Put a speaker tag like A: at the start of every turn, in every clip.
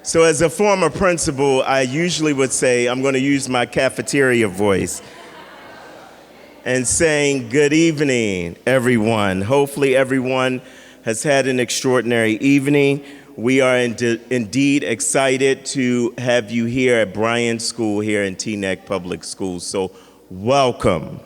A: So as a former principal, I usually would say, I'm going to use my cafeteria voice and saying, good evening, everyone. Hopefully everyone has had an extraordinary evening. We are indeed excited to have you here at Bryant School here in Teaneck Public Schools. So welcome.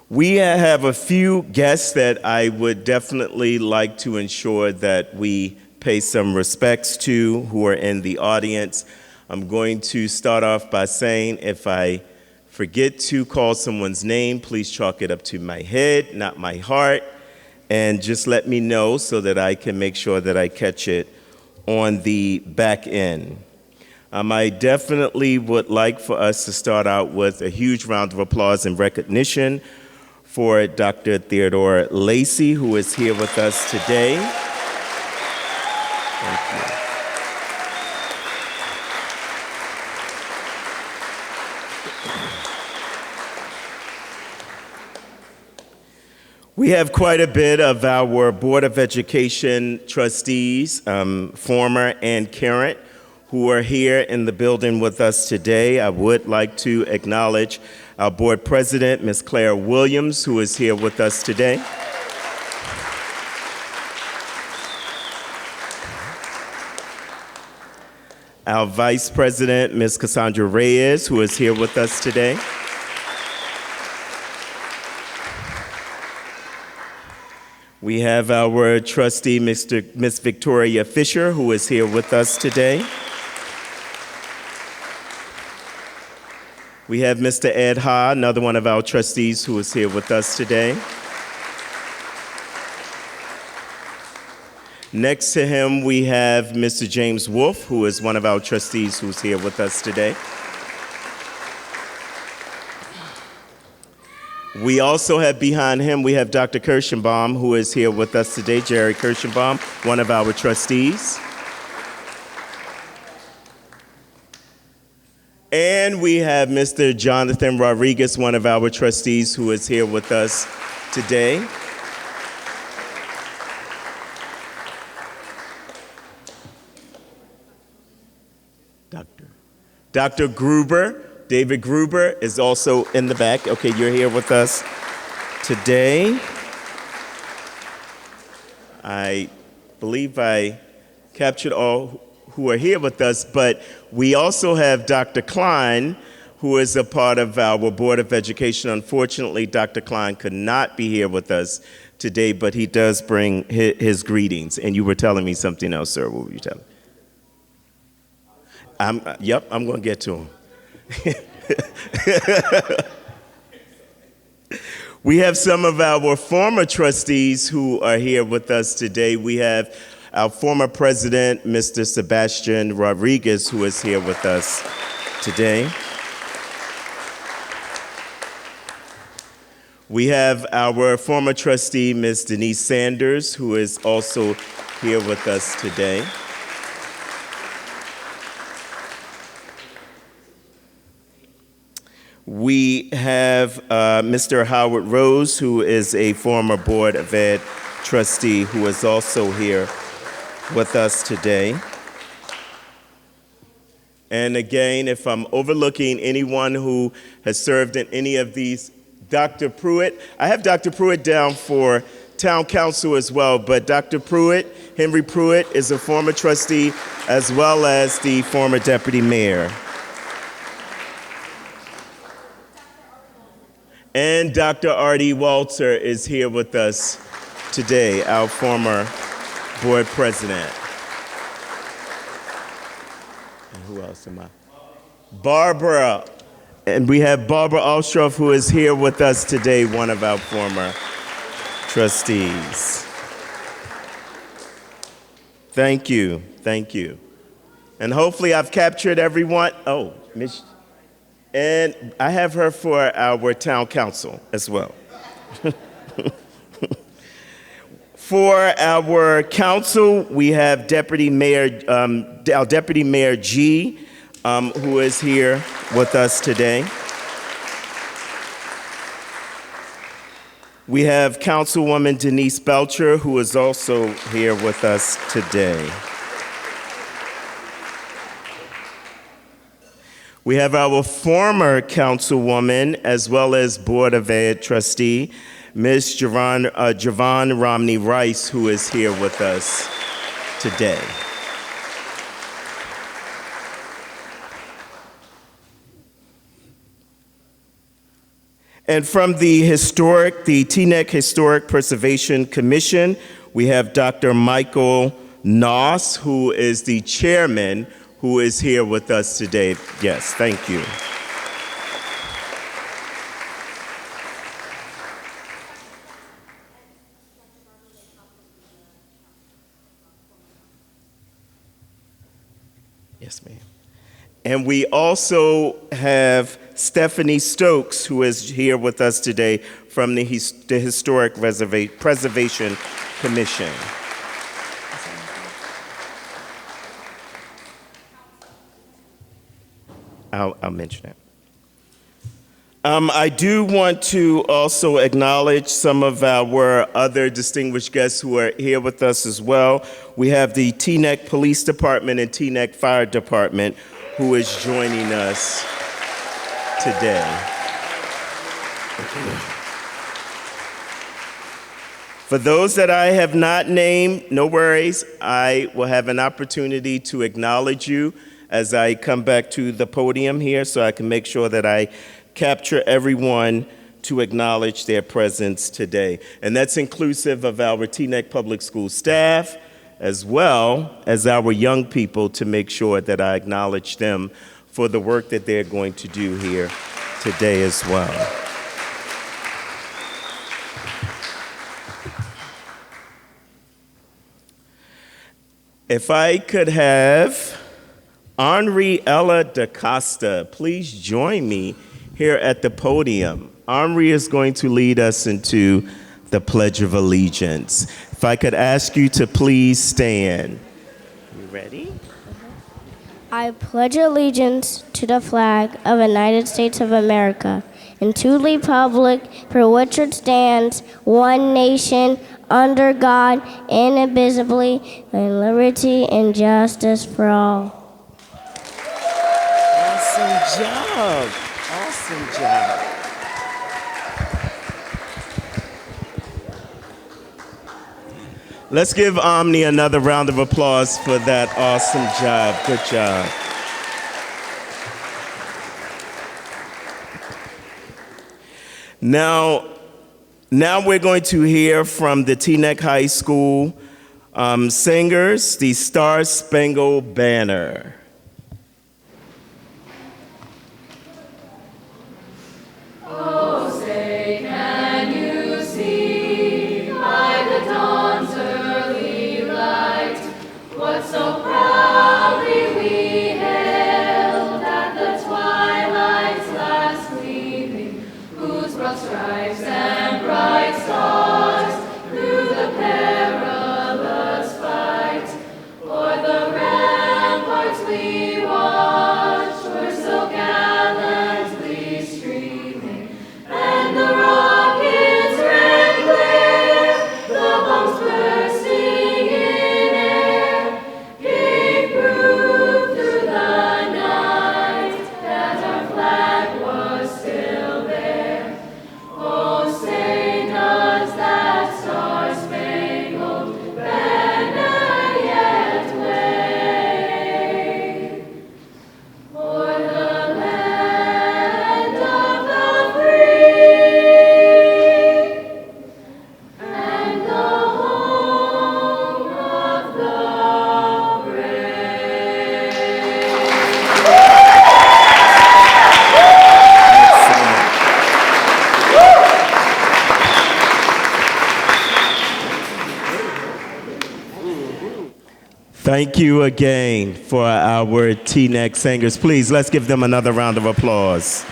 A: We have a few guests that I would definitely like to ensure that we pay some respects to who are in the audience. I'm going to start off by saying if I forget to call someone's name, please chalk it up to my head, not my heart, and just let me know so that I can make sure that I catch it on the back end. I definitely would like for us to start out with a huge round of applause and recognition for Dr. Theodore Lacey, who is here with us today. Thank you. We have quite a bit of our Board of Education trustees, former and current, who are here in the building with us today. I would like to acknowledge our board president, Ms. Claire Williams, who is here with us today. Our vice president, Ms. Cassandra Reyes, who is here with us today. We have our trustee, Ms. Victoria Fisher, who is here with us today. We have Mr. Ed Ha, another one of our trustees who is here with us today. Next to him, we have Mr. James Wolf, who is one of our trustees who's here with us today. We also have behind him, we have Dr. Kirschenbaum, who is here with us today, Jerry Kirschenbaum, one of our trustees. And we have Mr. Jonathan Rodriguez, one of our trustees who is here with us today. Dr. Gruber, David Gruber is also in the back. Okay, you're here with us today. I believe I captured all who are here with us, but we also have Dr. Klein, who is a part of our Board of Education. Unfortunately, Dr. Klein could not be here with us today, but he does bring his greetings. And you were telling me something else, sir. What were you telling me? I'm going to get to him. We have some of our former trustees who are here with us today. We have our former president, Mr. Sebastian Rodriguez, who is here with us today. We have our former trustee, Ms. Denise Sanders, who is also here with us today. We have Mr. Howard Rose, who is a former Board of Ed trustee, who is also here with us today. And again, if I'm overlooking anyone who has served in any of these, Dr. Pruitt, I have Dr. Pruitt down for town council as well, but Dr. Pruitt, Henry Pruitt, is a former trustee as well as the former deputy mayor. And Dr. Artie Walter is here with us today, our former board president. And who else am I? Barbara. And we have Barbara Ostroff, who is here with us today, one of our former trustees. Thank you, thank you. And hopefully I've captured everyone. Oh, Miss. And I have her for our town council as well. For our council, we have Deputy Mayor, our Deputy Mayor G, who is here with us today. We have Councilwoman Denise Belcher, who is also here with us today. We have our former councilwoman as well as Board of Ed trustee, Ms. Javon Romney Rice, who is here with us today. And from the Teaneck Historic Preservation Commission, we have Dr. Michael Noss, who is the chairman, who is here with us today. Yes, thank you. Yes, ma'am. And we also have Stephanie Stokes, who is here with us today from the Historic Preservation Commission. I'll mention it. I do want to also acknowledge some of our other distinguished guests who are here with us as well. We have the Teaneck Police Department and Teaneck Fire Department who is joining us today. For those that I have not named, no worries. I will have an opportunity to acknowledge you as I come back to the podium here, so I can make sure that I capture everyone to acknowledge their presence today. And that's inclusive of our Teaneck Public School staff, as well as our young people, to make sure that I acknowledge them for the work that they're going to do here today as well. If I could have Henri Ella DaCosta please join me here at the podium. Henri is going to lead us into the Pledge of Allegiance. If I could ask you to please stand. You ready?
B: I pledge allegiance to the flag of the United States of America and to the republic for which it stands, one nation, under God, indivisible, with liberty and justice for all.
A: Awesome job. Awesome job. Let's give Omni another round of applause for that awesome job. Good job. Now we're going to hear from the Teaneck High School singers, the Star Spangled Banner. Thank you again for our Teaneck singers. Please, let's give them another round of applause.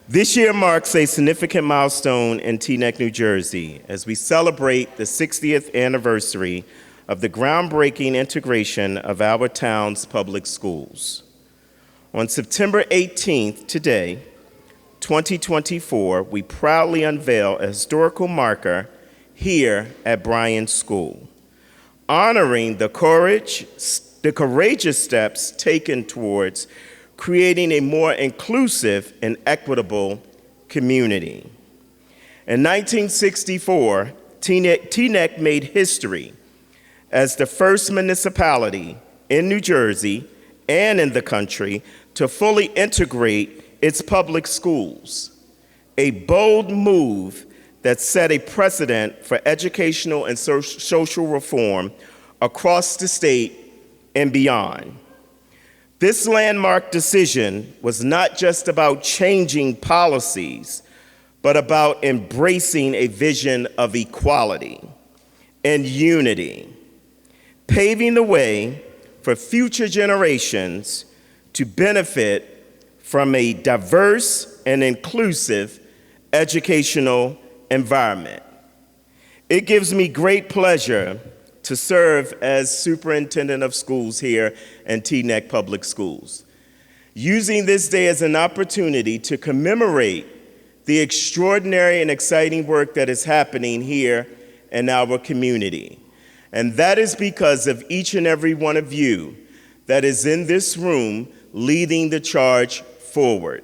A: This year marks a significant milestone in Teaneck, New Jersey, as we celebrate the 60th anniversary of the groundbreaking integration of our town's public schools. On September 18th, today, 2024, we proudly unveil a historical marker here at Bryant School, honoring the courageous steps taken towards creating a more inclusive and equitable community. In 1964, Teaneck made history as the first municipality in New Jersey and in the country to fully integrate its public schools, a bold move that set a precedent for educational and social reform across the state and beyond. This landmark decision was not just about changing policies, but about embracing a vision of equality and unity, paving the way for future generations to benefit from a diverse and inclusive educational environment. It gives me great pleasure to serve as superintendent of schools here in Teaneck Public Schools, using this day as an opportunity to commemorate the extraordinary and exciting work that is happening here in our community. And that is because of each and every one of you that is in this room leading the charge forward,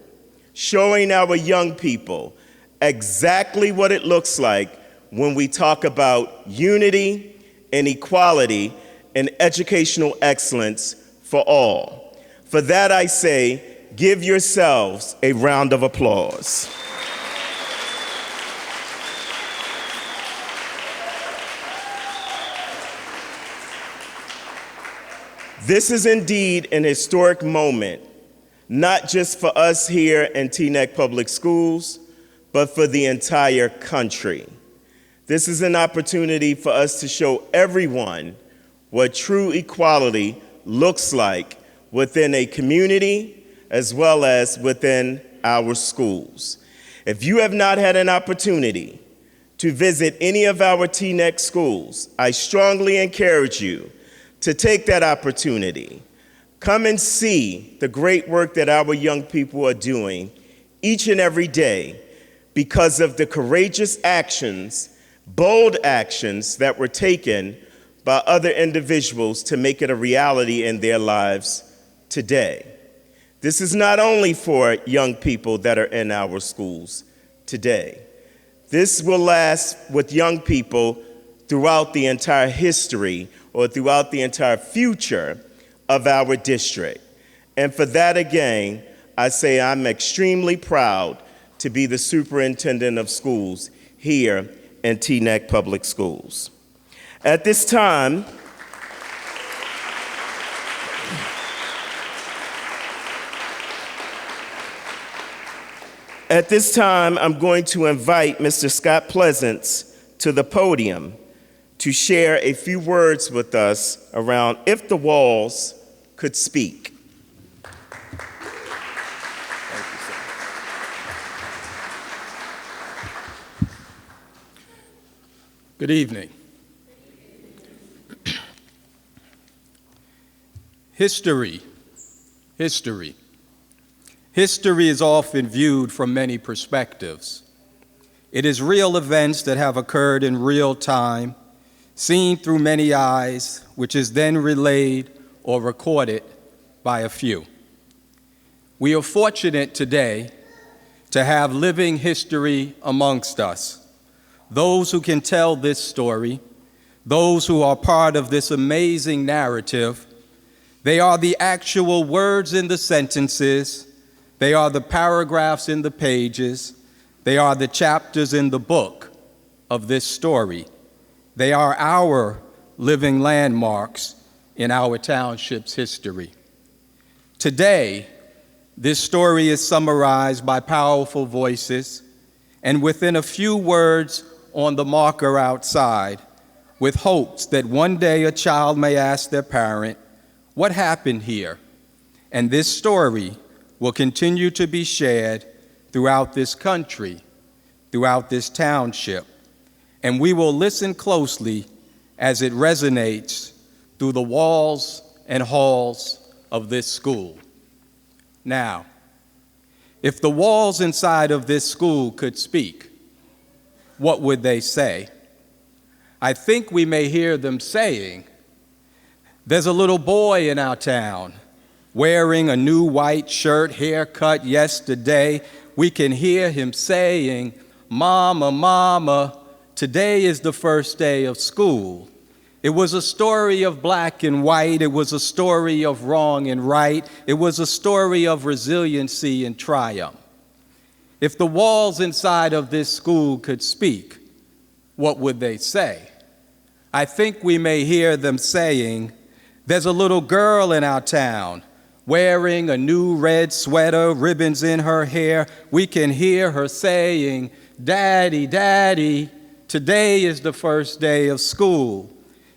A: showing our young people exactly what it looks like when we talk about unity and equality and educational excellence for all. For that I say, give yourselves a round of applause. This is indeed an historic moment, not just for us here in Teaneck Public Schools, but for the entire country. This is an opportunity for us to show everyone what true equality looks like within a community as well as within our schools. If you have not had an opportunity to visit any of our Teaneck schools, I strongly encourage you to take that opportunity. Come and see the great work that our young people are doing each and every day because of the courageous actions, bold actions that were taken by other individuals to make it a reality in their lives today. This is not only for young people that are in our schools today. This will last with young people throughout the entire history or throughout the entire future of our district. And for that, again, I say I'm extremely proud to be the superintendent of schools here in Teaneck Public Schools. At this time, I'm going to invite Mr. Scott Pleasance to the podium to share a few words with us around If the Walls Could Speak.
C: Thank you, sir. Good evening. History is often viewed from many perspectives. It is real events that have occurred in real time, seen through many eyes, which is then relayed or recorded by a few. We are fortunate today to have living history amongst us, those who can tell this story, those who are part of this amazing narrative. They are the actual words in the sentences, they are the paragraphs in the pages, they are the chapters in the book of this story. They are our living landmarks in our township's history. Today, this story is summarized by powerful voices and within a few words on the marker outside, with hopes that one day a child may ask their parent, "What happened here?" And this story will continue to be shared throughout this country, throughout this township, and we will listen closely as it resonates through the walls and halls of this school. Now, if the walls inside of this school could speak, what would they say? I think we may hear them saying, There's a little boy in our town wearing a new white shirt, haircut yesterday. We can hear him saying, "Mama, mama, today is the first day of school." It was a story of black and white. It was a story of wrong and right. It was a story of resiliency and triumph. If the walls inside of this school could speak, what would they say? I think we may hear them saying, "There's a little girl in our town wearing a new red sweater, ribbons in her hair." We can hear her saying, "Daddy, Daddy, today is the first day of school."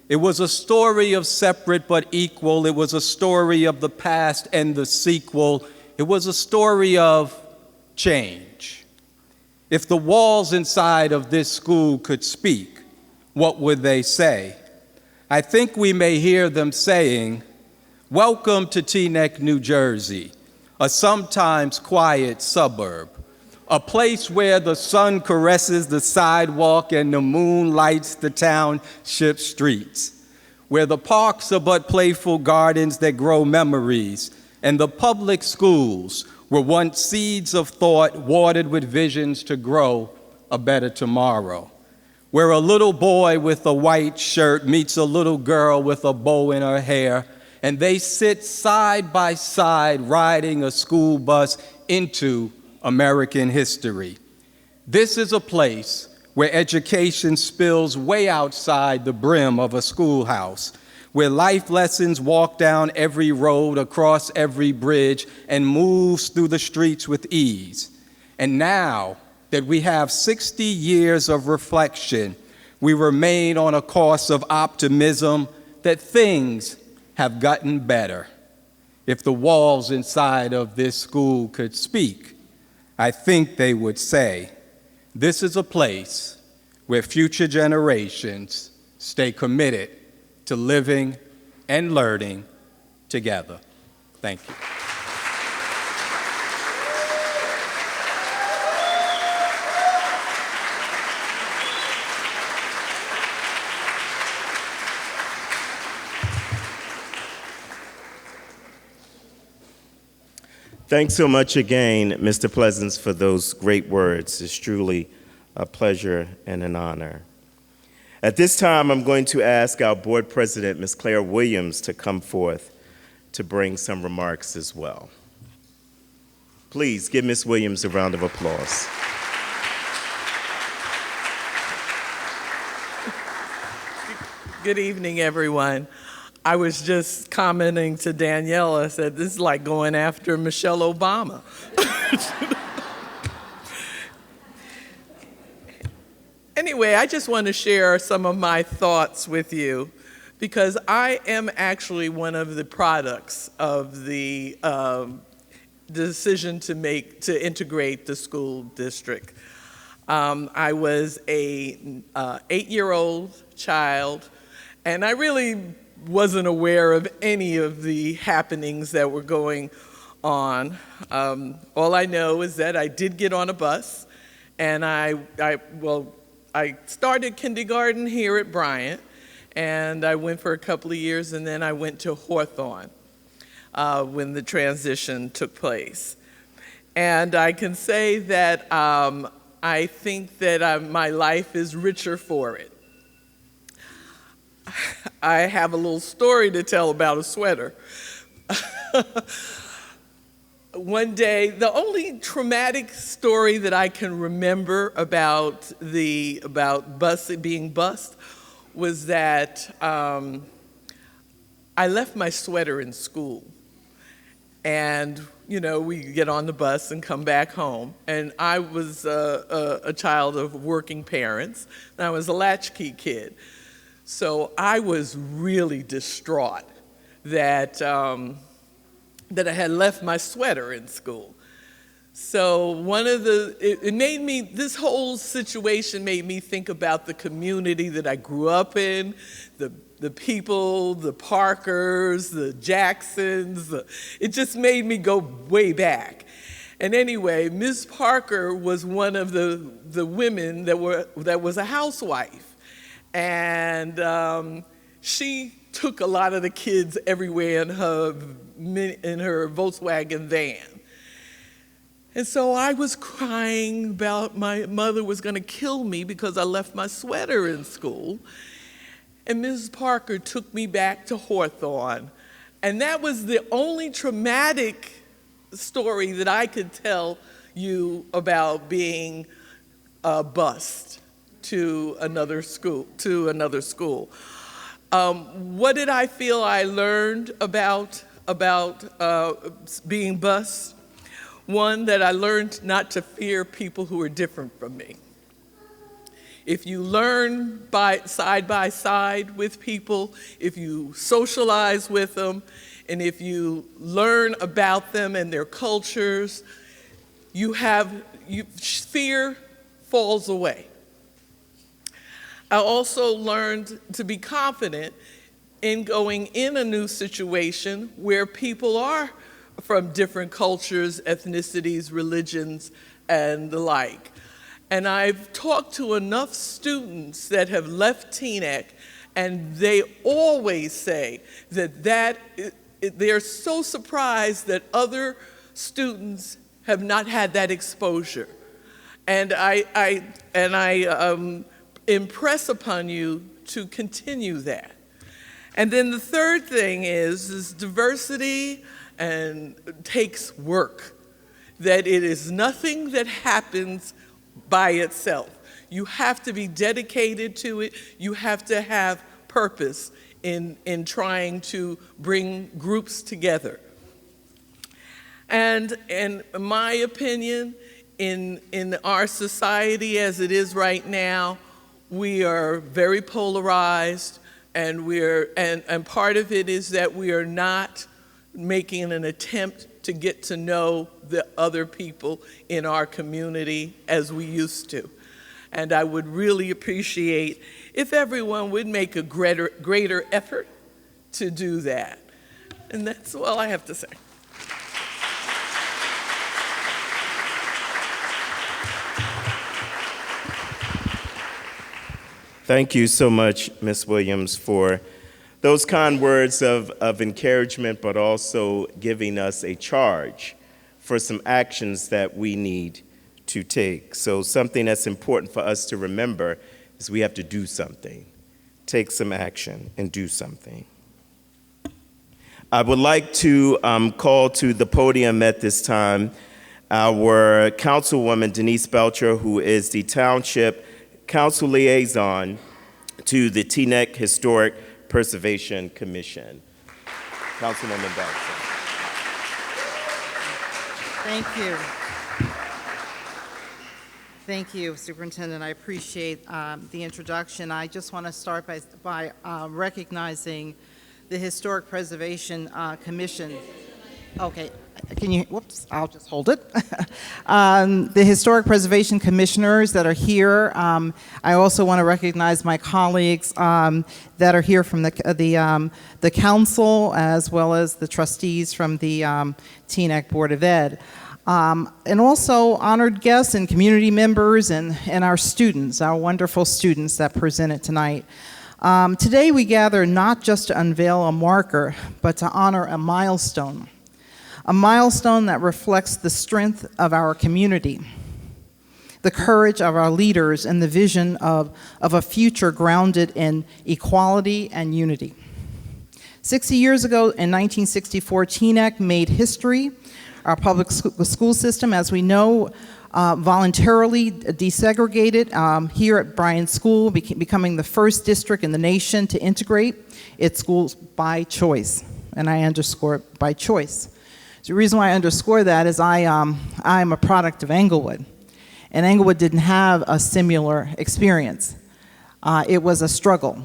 C: It was a story of separate but equal. It was a story of the past and the sequel. It was a story of change. If the walls inside of this school could speak, what would they say? I think we may hear them saying, "Welcome to Teaneck, New Jersey, a sometimes quiet suburb, a place where the sun caresses the sidewalk and the moon lights the township streets, where the parks are but playful gardens that grow memories, and the public schools were once seeds of thought watered with visions to grow a better tomorrow, where a little boy with a white shirt meets a little girl with a bow in her hair, and they sit side by side riding a school bus into American history. This is a place where education spills way outside the brim of a schoolhouse, where life lessons walk down every road, across every bridge, and moves through the streets with ease. And now that we have 60 years of reflection, we remain on a course of optimism that things have gotten better. If the walls inside of this school could speak, I think they would say, this is a place where future generations stay committed to living and learning together. Thank you.
A: Thanks so much again, Mr. Pleasance, for those great words. It's truly a pleasure and an honor. At this time, I'm going to ask our board president, Ms. Claire Williams, to come forth to bring some remarks as well. Please give Ms. Williams a round of applause.
D: Good evening, everyone. I was just commenting to Danielle, I said, this is like going after Michelle Obama. Anyway, I just want to share some of my thoughts with you because I am actually one of the products of the decision to integrate the school district. I was a 8-year-old child, and I really wasn't aware of any of the happenings that were going on. All I know is that I did get on a bus, and I started kindergarten here at Bryant, and I went for a couple of years, and then I went to Hawthorne when the transition took place. And I can say that I think that my life is richer for it. I have a little story to tell about a sweater. One day, the only traumatic story that I can remember about being bused was that I left my sweater in school. And, you know, we get on the bus and come back home. And I was a child of working parents, and I was a latchkey kid. So I was really distraught that I had left my sweater in school. So this whole situation made me think about the community that I grew up in, the people, the Parkers, the Jacksons. It just made me go way back. And anyway, Ms. Parker was one of the women that was a housewife. And she took a lot of the kids everywhere in her Volkswagen van. And so I was crying about my mother was going to kill me because I left my sweater in school. And Mrs. Parker took me back to Hawthorne. And that was the only traumatic story that I could tell you about being bused to another school. What did I feel I learned about being bused? One, that I learned not to fear people who are different from me. If you learn side by side with people, if you socialize with them, and if you learn about them and their cultures, fear falls away. I also learned to be confident in going in a new situation where people are from different cultures, ethnicities, religions, and the like. And I've talked to enough students that have left Teaneck, and they always say that they're so surprised that other students have not had that exposure. And I impress upon you to continue that. And then the third thing is diversity and takes work, that it is nothing that happens by itself. You have to be dedicated to it. You have to have purpose in trying to bring groups together. And in my opinion, in our society as it is right now, we are very polarized, and part of it is that we are not making an attempt to get to know the other people in our community as we used to. And I would really appreciate if everyone would make a greater effort to do that. And that's all I have to say.
A: Thank you so much, Ms. Williams, for those kind words of encouragement, but also giving us a charge for some actions that we need to take. So something that's important for us to remember is we have to do something, take some action, and do something. I would like to call to the podium at this time our Councilwoman Denise Belcher, who is the Township Council Liaison to the Teaneck Historic Preservation Commission. Councilwoman Belcher.
E: Thank you. Thank you, Superintendent. I appreciate the introduction. I just want to start by recognizing the Historic Preservation Commission. Okay, can you, whoops, I'll just hold it. The Historic Preservation Commissioners that are here. I also want to recognize my colleagues that are here from the council, as well as the trustees from the Teaneck Board of Ed. And also honored guests and community members and our students, our wonderful students that presented tonight. Today we gather not just to unveil a marker, but to honor a milestone that reflects the strength of our community, the courage of our leaders, and the vision of a future grounded in equality and unity. 60 years ago, in 1964, Teaneck made history. Our public school system, as we know, voluntarily desegregated here at Bryant School, becoming the first district in the nation to integrate its schools by choice. And I underscore by choice. So the reason why I underscore that is I'm a product of Englewood. And Englewood didn't have a similar experience. It was a struggle.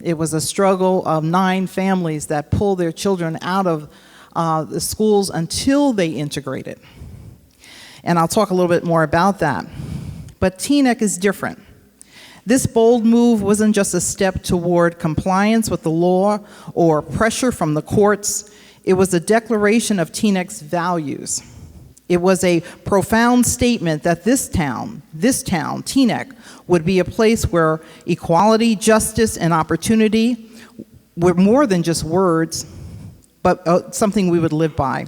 E: It was a struggle of 9 families that pulled their children out of the schools until they integrated. And I'll talk a little bit more about that. But Teaneck is different. This bold move wasn't just a step toward compliance with the law or pressure from the courts. It was a declaration of Teaneck's values. It was a profound statement that this town, Teaneck, would be a place where equality, justice, and opportunity were more than just words, but something we would live by.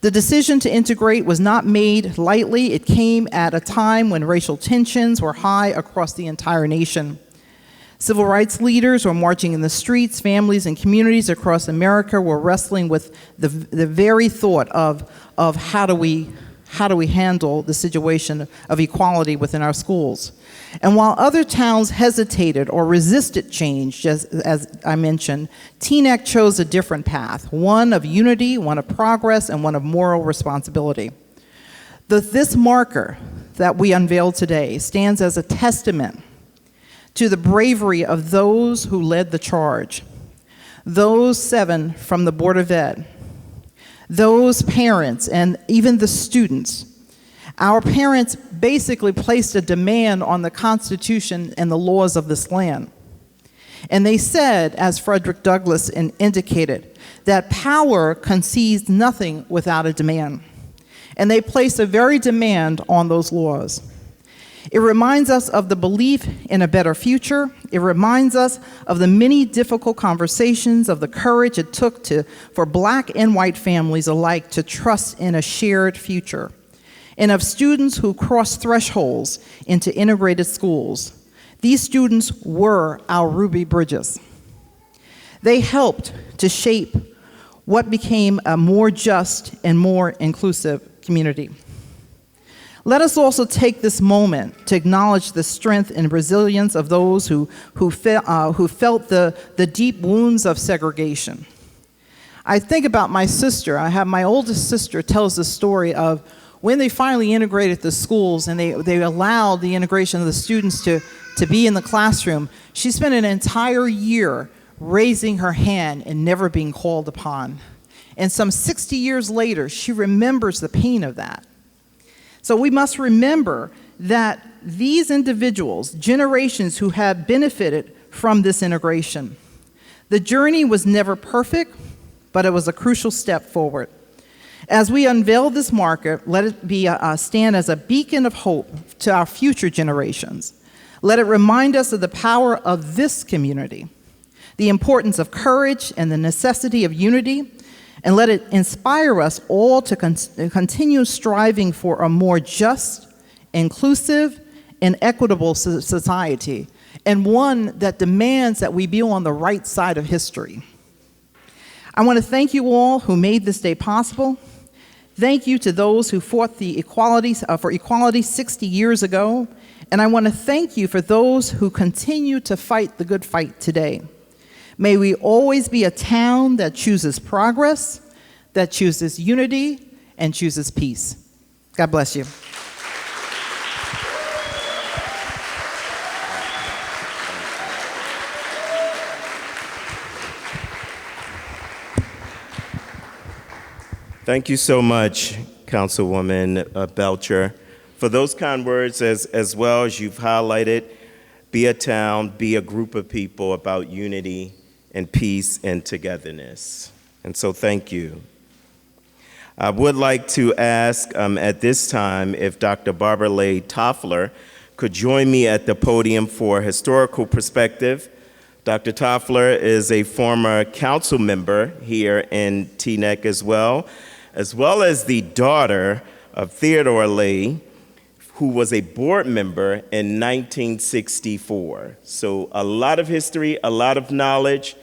E: The decision to integrate was not made lightly. It came at a time when racial tensions were high across the entire nation. Civil rights leaders were marching in the streets. Families and communities across America were wrestling with the very thought of how do we handle the situation of equality within our schools. And while other towns hesitated or resisted change, as I mentioned, Teaneck chose a different path, one of unity, one of progress, and one of moral responsibility. This marker that we unveil today stands as a testament to the bravery of those who led the charge, those 7 from the Board of Ed, those parents, and even the students. Our parents basically placed a demand on the Constitution and the laws of this land. And they said, as Frederick Douglass indicated, that power concedes nothing without a demand. And they placed a very demand on those laws. It reminds us of the belief in a better future. It reminds us of the many difficult conversations, of the courage it took for Black and white families alike to trust in a shared future, and of students who crossed thresholds into integrated schools. These students were our Ruby Bridges. They helped to shape what became a more just and more inclusive community. Let us also take this moment to acknowledge the strength and resilience of those who felt the deep wounds of segregation. I think about my sister. I have my oldest sister tells the story of when they finally integrated the schools and they allowed the integration of the students to be in the classroom. She spent an entire year raising her hand and never being called upon. And some 60 years later, she remembers the pain of that. So we must remember that these individuals, generations who have benefited from this integration, the journey was never perfect, but it was a crucial step forward. As we unveil this marker, let it be stand as a beacon of hope to our future generations. Let it remind us of the power of this community, the importance of courage and the necessity of unity, and let it inspire us all to continue striving for a more just, inclusive, and equitable society, and one that demands that we be on the right side of history. I want to thank you all who made this day possible. Thank you to those who fought for equality 60 years ago, and I want to thank you for those who continue to fight the good fight today. May we always be a town that chooses progress, that chooses unity, and chooses peace. God bless you.
A: Thank you so much, Councilwoman Belcher, for those kind words as well as you've highlighted. Be a town, be a group of people about unity and peace and togetherness. And so thank you. I would like to ask at this time if Dr. Barbara Leigh Toffler could join me at the podium for historical perspective. Dr. Toffler is a former council member here in Teaneck as well as the daughter of Theodore Leigh, who was a board member in 1964. So a lot of history, a lot of knowledge,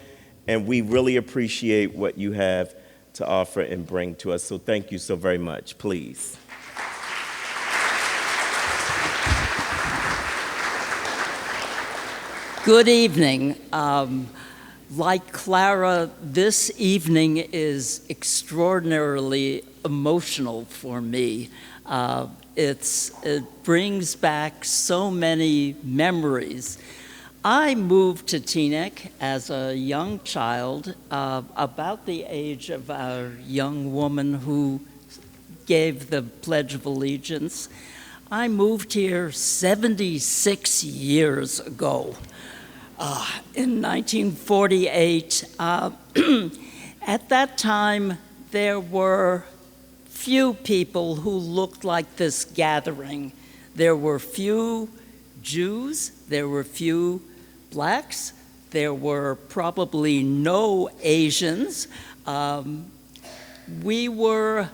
A: and we really appreciate what you have to offer and bring to us. So thank you so very much. Please.
F: Good evening. Like Clara, this evening is extraordinarily emotional for me. It brings back so many memories. I moved to Teaneck as a young child, about the age of our young woman who gave the Pledge of Allegiance. I moved here 76 years ago. In 1948, at that time, there were few people who looked like this gathering. There were few Jews, there were few Blacks, There were probably no Asians. We were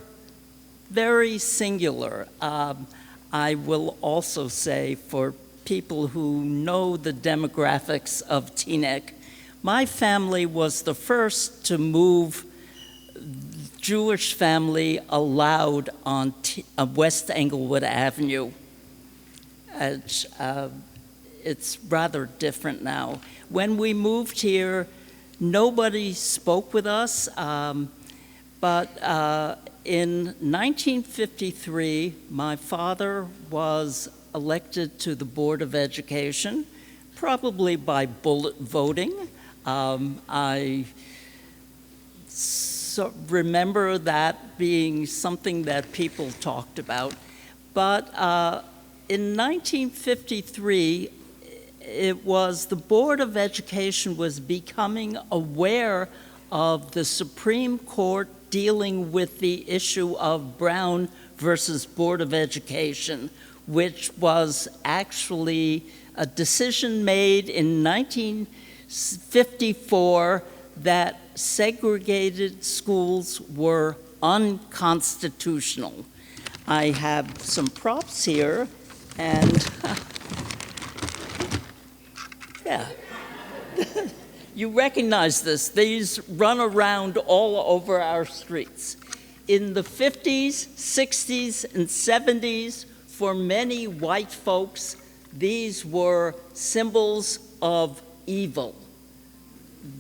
F: very singular. I will also say, for people who know the demographics of Teaneck, my family was the first to move Jewish family allowed on West Englewood Avenue. It's rather different now. When we moved here, nobody spoke with us, but in 1953, my father was elected to the Board of Education, probably by bullet voting. I remember that being something that people talked about. But in 1953, it was the Board of Education was becoming aware of the Supreme Court dealing with the issue of Brown versus Board of Education, which was actually a decision made in 1954 that segregated schools were unconstitutional. I have some props here, and yeah. You recognize this. These run around all over our streets. In the 50s, 60s, and 70s, for many white folks, these were symbols of evil.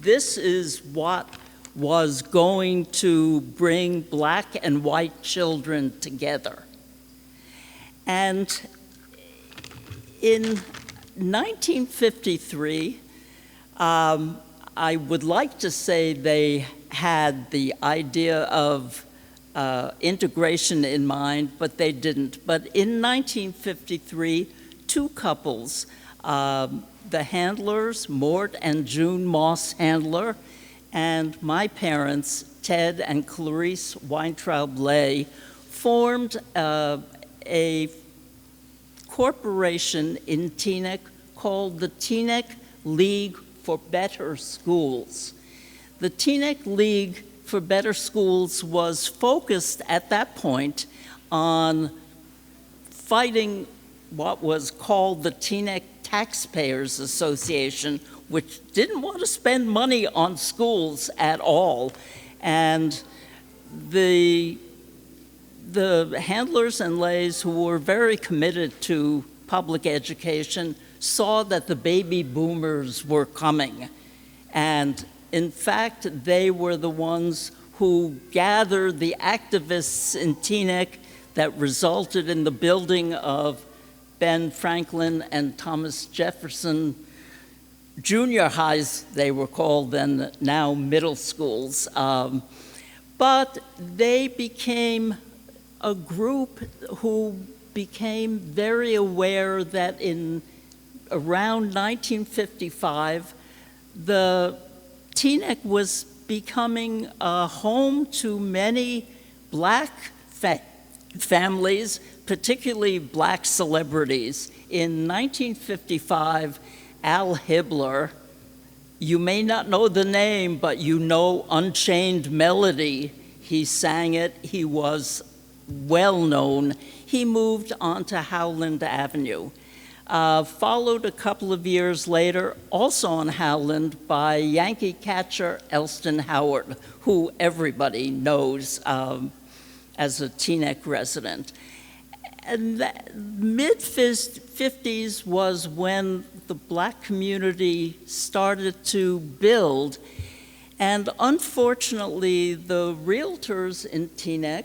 F: This is what was going to bring black and white children together. And in 1953, I would like to say they had the idea of integration in mind, but they didn't. But in 1953, two couples, the Handlers, Mort and June Moss Handler, and my parents, Ted and Clarice Weintraub-Lay, formed a corporation in Teaneck called the Teaneck League for Better Schools. The Teaneck League for Better Schools was focused at that point on fighting what was called the Teaneck Taxpayers Association, which didn't want to spend money on schools at all. And the Handlers and Lays, who were very committed to public education, saw that the baby boomers were coming. And in fact, they were the ones who gathered the activists in Teaneck that resulted in the building of Ben Franklin and Thomas Jefferson junior highs, they were called then, now middle schools. But they became a group who became very aware that in around 1955, the Teaneck was becoming a home to many black families, particularly black celebrities. In 1955, Al Hibbler, you may not know the name, but you know Unchained Melody. He sang it. He was well known. He moved onto Howland Avenue. Followed a couple of years later, also on Howland, by Yankee catcher Elston Howard, who everybody knows as a Teaneck resident. And the mid-50s was when the black community started to build. And unfortunately, the realtors in Teaneck,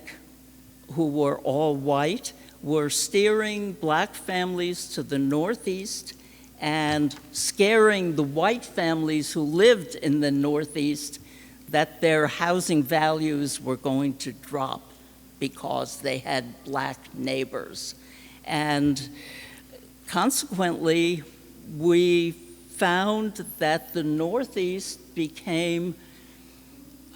F: who were all white, were steering black families to the northeast and scaring the white families who lived in the northeast that their housing values were going to drop because they had black neighbors. And consequently, we found that the northeast became,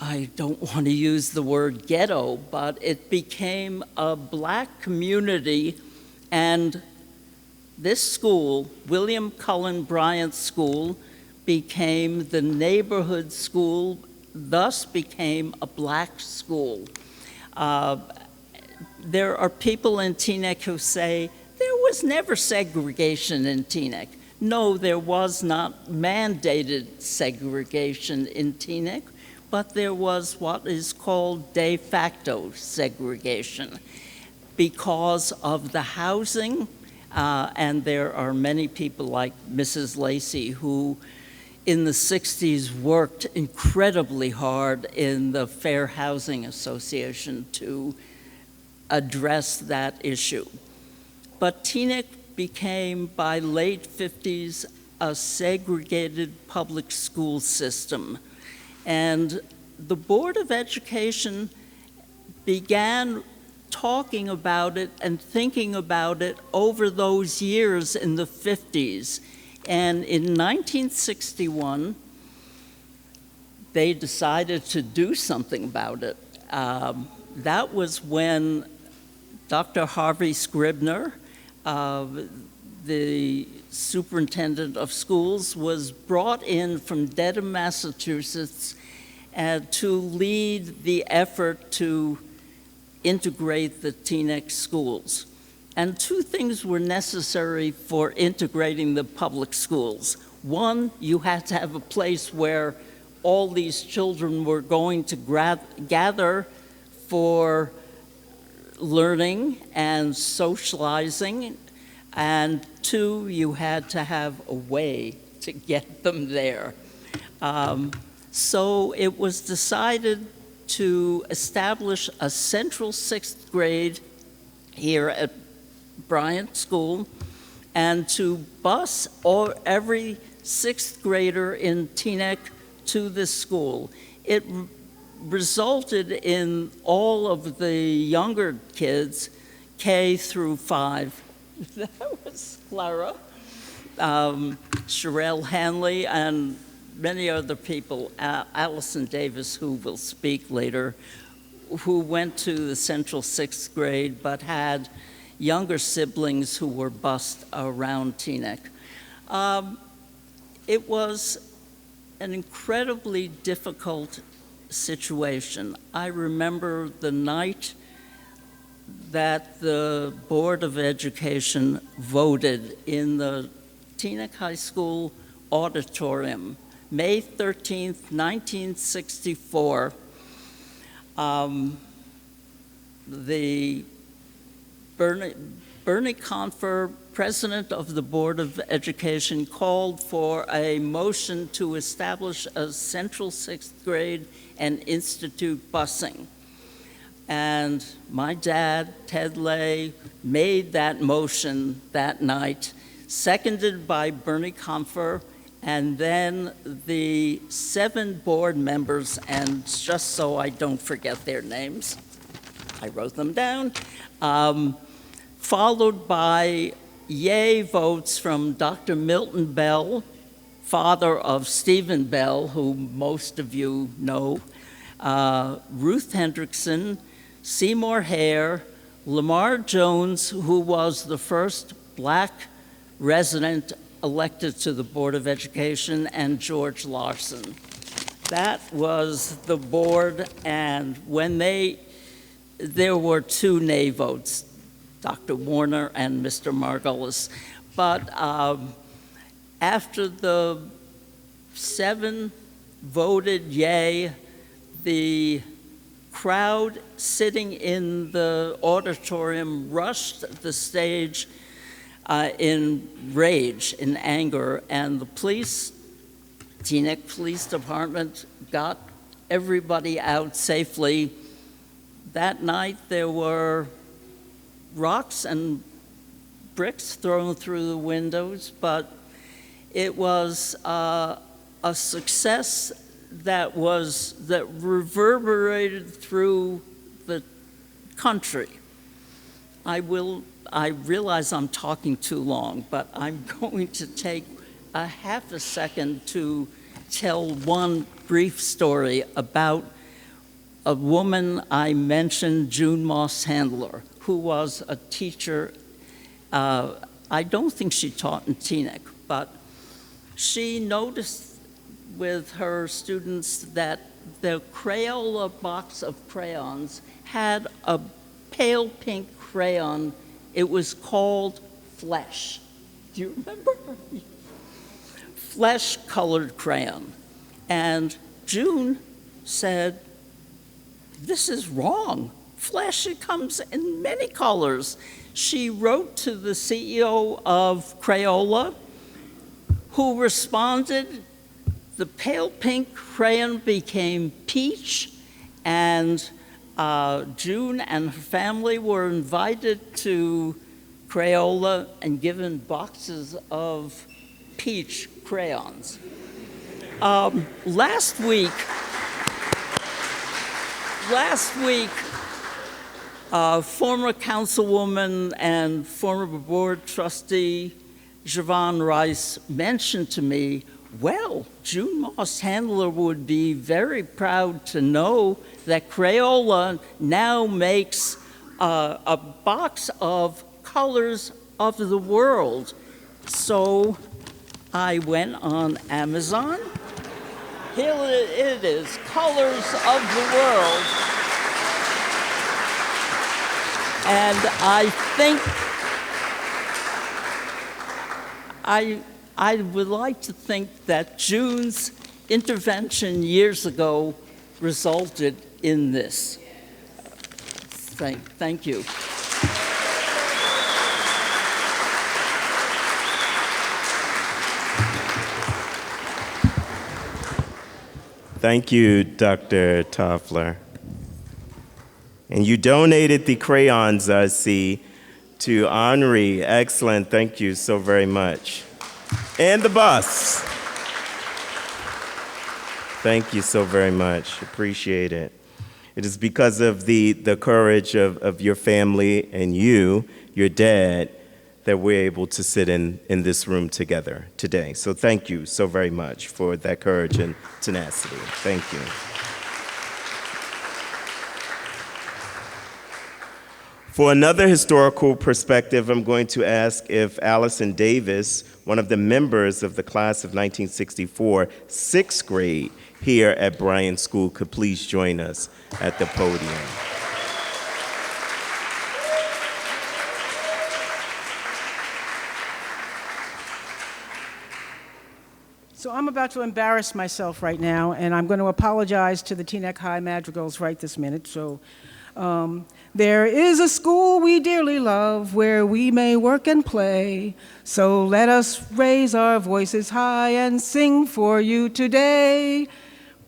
F: I don't want to use the word ghetto, but it became a black community. And this school, William Cullen Bryant School, became the neighborhood school, thus became a black school. There are people in Teaneck who say there was never segregation in Teaneck. No, there was not mandated segregation in Teaneck, but there was what is called de facto segregation because of the housing, and there are many people like Mrs. Lacey who in the 60s worked incredibly hard in the Fair Housing Association to address that issue. But Teaneck became, by late 50s, a segregated public school system. And the Board of Education began talking about it and thinking about it over those years in the 50s. And in 1961, they decided to do something about it. That was when Dr. Harvey Scribner, the superintendent of schools, was brought in from Dedham, Massachusetts, to lead the effort to integrate the Teaneck schools. And two things were necessary for integrating the public schools. One, you had to have a place where all these children were going to gather for learning and socializing. And two, you had to have a way to get them there. So it was decided to establish a central sixth grade here at Bryant School and to bus every sixth grader in Teaneck to this school. It resulted in all of the younger kids, K through 5. That was Clara, Sherelle Hanley, and many other people, Allison Davis, who will speak later, who went to the central sixth grade but had younger siblings who were bused around Teaneck. It was an incredibly difficult situation. I remember the night that the Board of Education voted in the Teaneck High School auditorium, May 13th, 1964. The Bernie Confer, president of the Board of Education, called for a motion to establish a central sixth grade and institute busing. And my dad, Ted Lay, made that motion that night, seconded by Bernie Confer, and then the 7 board members, and just so I don't forget their names, I wrote them down, followed by yay votes from Dr. Milton Bell, father of Stephen Bell, who most of you know, Ruth Hendrickson, Seymour Hare, Lamar Jones, who was the first black resident elected to the Board of Education, and George Larson. That was the board, and when there were 2 nay votes, Dr. Warner and Mr. Margolis. But after the 7 voted yay, the crowd sitting in the auditorium rushed the stage in rage, in anger, and the police, Teaneck Police Department, got everybody out safely. That night there were rocks and bricks thrown through the windows, but it was a success that reverberated through the country. I realize I'm talking too long, but I'm going to take a half a second to tell one brief story about a woman I mentioned, June Moss Handler, who was a teacher. I don't think she taught in Teaneck, but she noticed with her students that the Crayola box of crayons had a pale pink crayon. It was called Flesh. Do you remember? Flesh-colored crayon. And June said, "This is wrong. Flesh, it comes in many colors." She wrote to the CEO of Crayola, who responded. The pale pink crayon became peach, and June and her family were invited to Crayola and given boxes of peach crayons. Last week, former councilwoman and former board trustee Javon Rice mentioned to me, well, June Moss Handler would be very proud to know that Crayola now makes a box of colors of the world. So I went on Amazon. Here it is, Colors of the World. And I think I would like to think that June's intervention years ago resulted in this. Thank you.
A: Thank you, Dr. Toffler. And you donated the crayons, I see, to Henri. Excellent. Thank you so very much. And the bus. Thank you so very much. Appreciate it. It is because of the courage of your family and you, your dad, that we're able to sit in this room together today. So thank you so very much for that courage and tenacity. Thank you. For another historical perspective, I'm going to ask if Allison Davis, one of the members of the class of 1964, sixth grade here at Bryant School, could please join us at the podium.
G: So I'm about to embarrass myself right now, and I'm going to apologize to the Teaneck High Madrigals right this minute. So, there is a school we dearly love where we may work and play. So let us raise our voices high and sing for you today.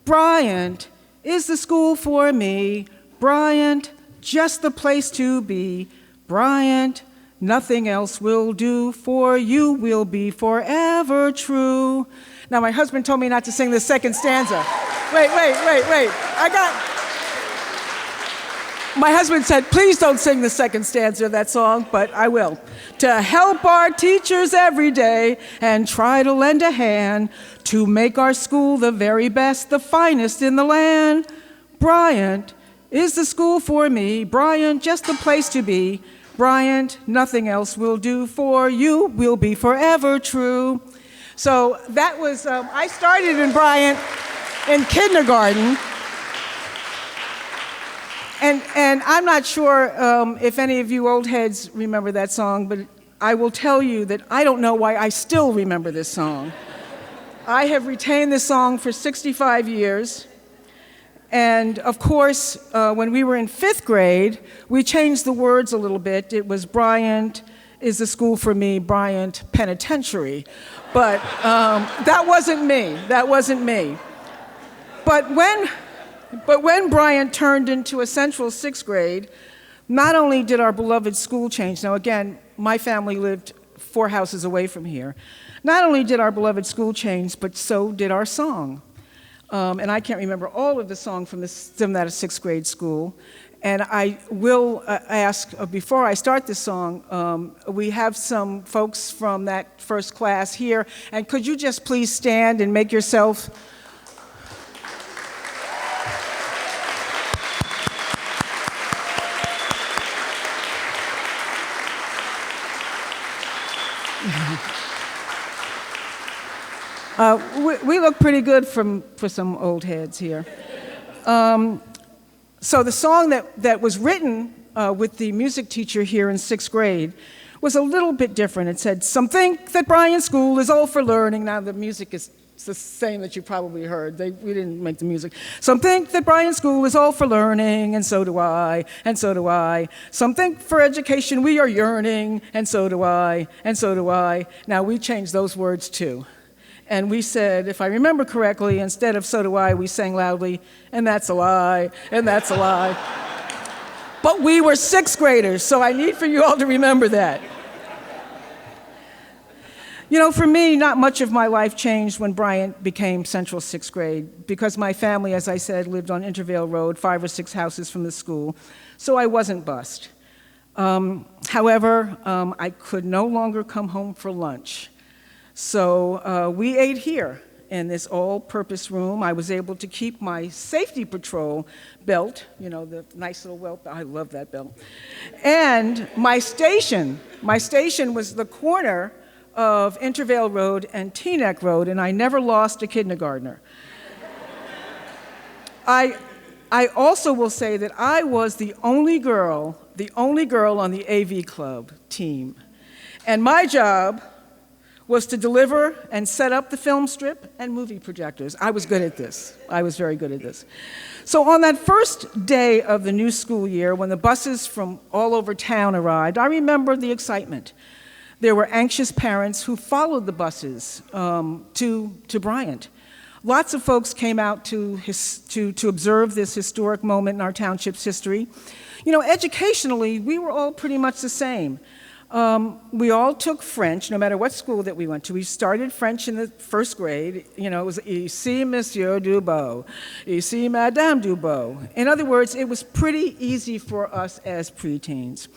G: Bryant is the school for me. Bryant, just the place to be. Bryant, nothing else will do. For you will be forever true. Now, my husband told me not to sing the second stanza. Wait. My husband said, please don't sing the second stanza of that song, but I will. To help our teachers every day and try to lend a hand to make our school the very best, the finest in the land. Bryant is the school for me. Bryant, just the place to be. Bryant, nothing else will do. For you will be forever true. So that was, I started in Bryant in kindergarten. And I'm not sure if any of you old heads remember that song, but I will tell you that I don't know why I still remember this song. I have retained this song for 65 years. And of course, when we were in 5th grade, we changed the words a little bit. It was Bryant is the school for me, Bryant Penitentiary. But that wasn't me. But when Bryant turned into a central 6th grade, not only did our beloved school change, now again, my family lived 4 houses away from here. Not only did our beloved school change, but so did our song. And I can't remember all of the song from that 6th grade school. And I will ask, before I start this song, we have some folks from that first class here, and could you just please stand and make yourself We look pretty good for some old heads here. So the song that was written with the music teacher here in 6th grade was a little bit different. It said, "Some think that Bryant School is all for learning." Now the music is the same that you probably heard. We didn't make the music. "Some think that Bryant School is all for learning, and so do I, and so do I. Some think for education we are yearning, and so do I, and so do I." Now we changed those words too. And we said, if I remember correctly, instead of "so do I," we sang loudly, "and that's a lie, and that's a lie." But we were 6th graders, so I need for you all to remember that. You know, for me, not much of my life changed when Bryant became Central 6th grade, because my family, as I said, lived on Intervale Road, 5 or 6 houses from the school, so I wasn't bused. However, I could no longer come home for lunch. So we ate here in this all-purpose room. I was able to keep my safety patrol belt, you know, the nice little belt. I love that belt. And my station was the corner of Intervale Road and Teaneck Road, and I never lost a kindergartner. I also will say that I was the only girl on the AV Club team. And my job was to deliver and set up the film strip and movie projectors. I was good at this. I was very good at this. So on that first day of the new school year, when the buses from all over town arrived, I remember the excitement. There were anxious parents who followed the buses to Bryant. Lots of folks came out to observe this historic moment in our township's history. You know, educationally, we were all pretty much the same. We all took French, no matter what school that we went to. We started French in the 1st grade. You know, it was "Ici, Monsieur Dubois," "Ici, Madame Dubois." In other words, it was pretty easy for us as preteens.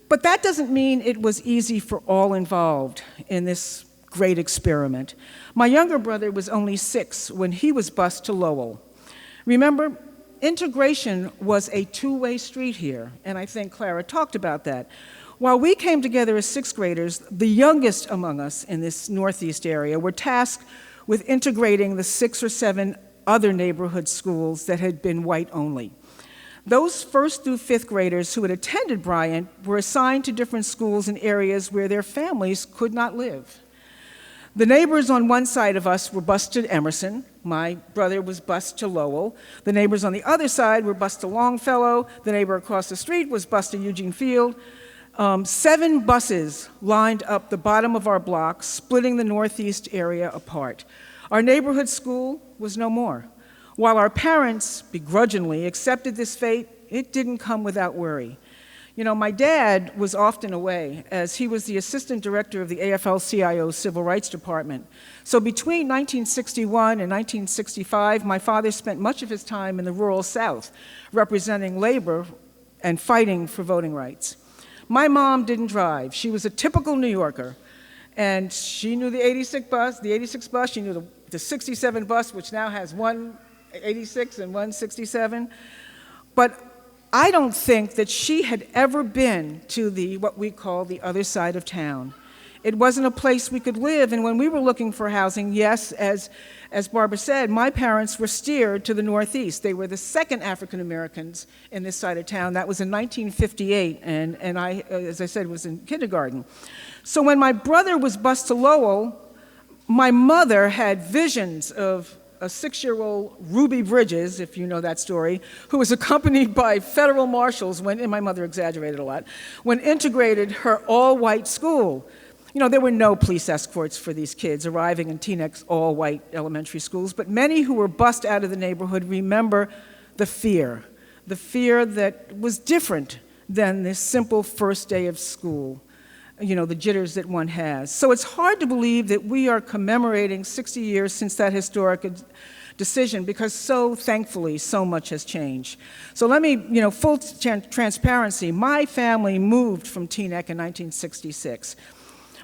G: But that doesn't mean it was easy for all involved in this great experiment. My younger brother was only 6 when he was bused to Lowell. Remember, integration was a two-way street here, and I think Clara talked about that. While we came together as 6th graders, the youngest among us in this Northeast area were tasked with integrating the 6 or 7 other neighborhood schools that had been white only. Those 1st through 5th graders who had attended Bryant were assigned to different schools in areas where their families could not live. The neighbors on one side of us were bused to Emerson. My brother was bused to Lowell. The neighbors on the other side were bused to Longfellow. The neighbor across the street was bused to Eugene Field. 7 buses lined up the bottom of our block, splitting the Northeast area apart. Our neighborhood school was no more. While our parents begrudgingly accepted this fate, it didn't come without worry. You know, my dad was often away, as he was the assistant director of the AFL-CIO Civil Rights Department. So between 1961 and 1965, my father spent much of his time in the rural South, representing labor and fighting for voting rights. My mom didn't drive. She was a typical New Yorker, and she knew the 86 bus, she knew the 67 bus, which now has 186 and 167. But I don't think that she had ever been to what we call the other side of town. It wasn't a place we could live, and when we were looking for housing, yes, as Barbara said, my parents were steered to the Northeast. They were the second African Americans in this side of town. That was in 1958, and I, as I said, was in kindergarten. So when my brother was bused to Lowell, my mother had visions of a 6-year-old Ruby Bridges, if you know that story, who was accompanied by federal marshals and my mother exaggerated a lot, when integrated her all-white school. You know, there were no police escorts for these kids arriving in Teaneck's all-white elementary schools, but many who were bused out of the neighborhood remember the fear that was different than this simple first day of school, you know, the jitters that one has. So it's hard to believe that we are commemorating 60 years since that historic decision, because so thankfully, so much has changed. So let me, you know, full transparency, my family moved from Teaneck in 1966.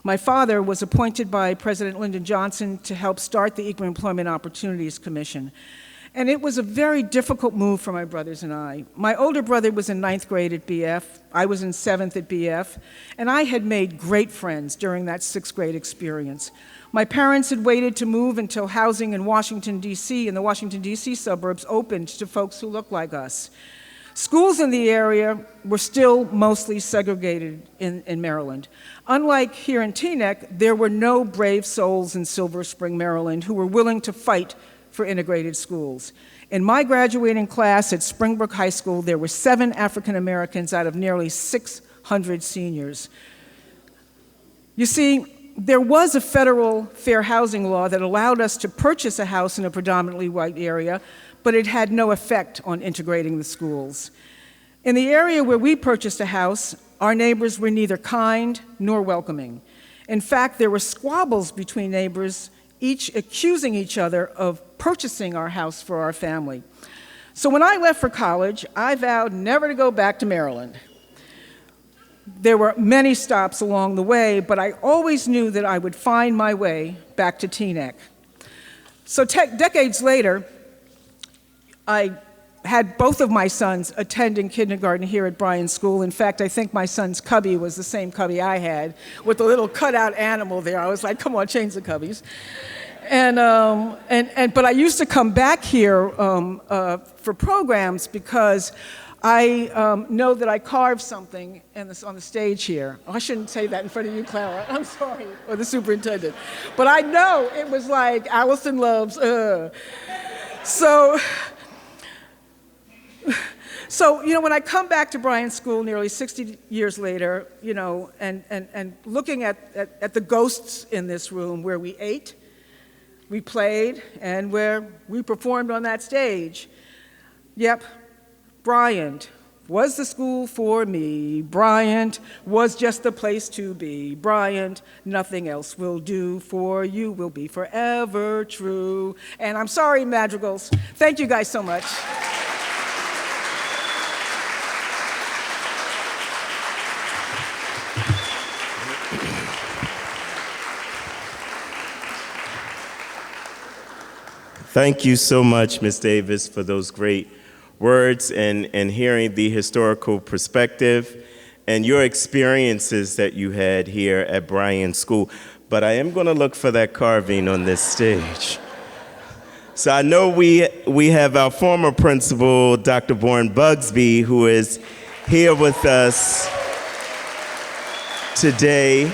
G: My father was appointed by President Lyndon Johnson to help start the Equal Employment Opportunities Commission. And it was a very difficult move for my brothers and I. My older brother was in 9th grade at BF, I was in 7th at BF, and I had made great friends during that 6th grade experience. My parents had waited to move until housing in Washington, D.C. and the Washington, D.C. suburbs opened to folks who looked like us. Schools in the area were still mostly segregated in Maryland. Unlike here in Teaneck, there were no brave souls in Silver Spring, Maryland, who were willing to fight for integrated schools. In my graduating class at Springbrook High School, there were 7 African Americans out of nearly 600 seniors. You see, there was a federal fair housing law that allowed us to purchase a house in a predominantly white area, but it had no effect on integrating the schools. In the area where we purchased a house, our neighbors were neither kind nor welcoming. In fact, there were squabbles between neighbors, each accusing each other of purchasing our house for our family. So when I left for college, I vowed never to go back to Maryland. There were many stops along the way, but I always knew that I would find my way back to Teaneck. So decades later, I had both of my sons attending kindergarten here at Bryant School. In fact, I think my son's cubby was the same cubby I had, with the little cutout animal there. I was like, come on, change the cubbies. But I used to come back here for programs because I know that I carved something on the stage here. Oh, I shouldn't say that in front of you, Clara. I'm sorry, or the superintendent. But I know it was like Allison Love's. So, when I come back to Bryant School nearly 60 years later, and looking at the ghosts in this room where we ate, we played, and where we performed on that stage, yep, Bryant was the school for me. Bryant was just the place to be. Bryant, nothing else will do for you, will be forever true. And I'm sorry, madrigals. Thank you guys so much.
A: Thank you so much, Ms. Davis, for those great words and hearing the historical perspective and your experiences that you had here at Bryant School. But I am going to look for that carving on this stage. So I know we have our former principal, Dr. Bourne Bugsby, who is here with us today,